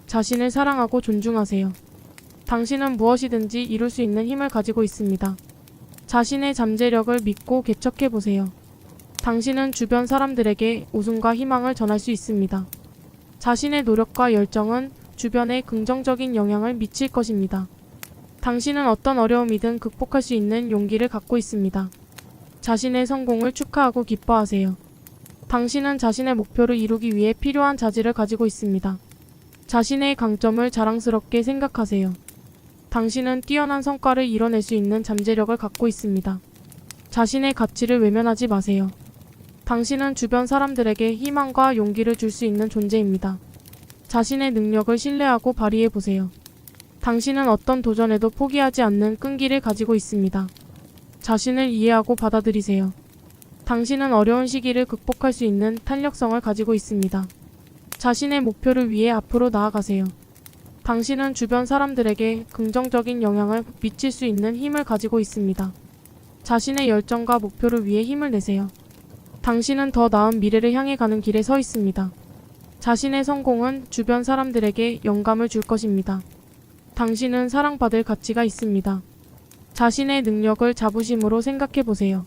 자신을 사랑하고 존중하세요. 당신은 무엇이든지 이룰 수 있는 힘을 가지고 있습니다. 자신의 잠재력을 믿고 개척해 보세요. 당신은 주변 사람들에게 웃음과 희망을 전할 수 있습니다. 자신의 노력과 열정은 주변에 긍정적인 영향을 미칠 것입니다. 당신은 어떤 어려움이든 극복할 수 있는 용기를 갖고 있습니다. 자신의 성공을 축하하고 기뻐하세요. 당신은 자신의 목표를 이루기 위해 필요한 자질을 가지고 있습니다. 자신의 강점을 자랑스럽게 생각하세요. 당신은 뛰어난 성과를 이뤄낼 수 있는 잠재력을 갖고 있습니다. 자신의 가치를 외면하지 마세요. 당신은 주변 사람들에게 희망과 용기를 줄 수 있는 존재입니다. 자신의 능력을 신뢰하고 발휘해 보세요. 당신은 어떤 도전에도 포기하지 않는 끈기를 가지고 있습니다. 자신을 이해하고 받아들이세요. 당신은 어려운 시기를 극복할 수 있는 탄력성을 가지고 있습니다. 자신의 목표를 위해 앞으로 나아가세요. 당신은 주변 사람들에게 긍정적인 영향을 미칠 수 있는 힘을 가지고 있습니다. 자신의 열정과 목표를 위해 힘을 내세요. 당신은 더 나은 미래를 향해 가는 길에 서 있습니다. 자신의 성공은 주변 사람들에게 영감을 줄 것입니다. 당신은 사랑받을 가치가 있습니다. 자신의 능력을 자부심으로 생각해 보세요.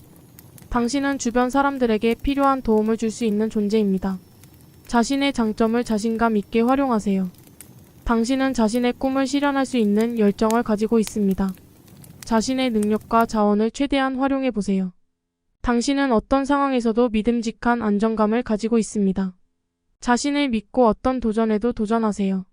당신은 주변 사람들에게 필요한 도움을 줄 수 있는 존재입니다. 자신의 장점을 자신감 있게 활용하세요. 당신은 자신의 꿈을 실현할 수 있는 열정을 가지고 있습니다. 자신의 능력과 자원을 최대한 활용해 보세요. 당신은 어떤 상황에서도 믿음직한 안정감을 가지고 있습니다. 자신을 믿고 어떤 도전에도 도전하세요.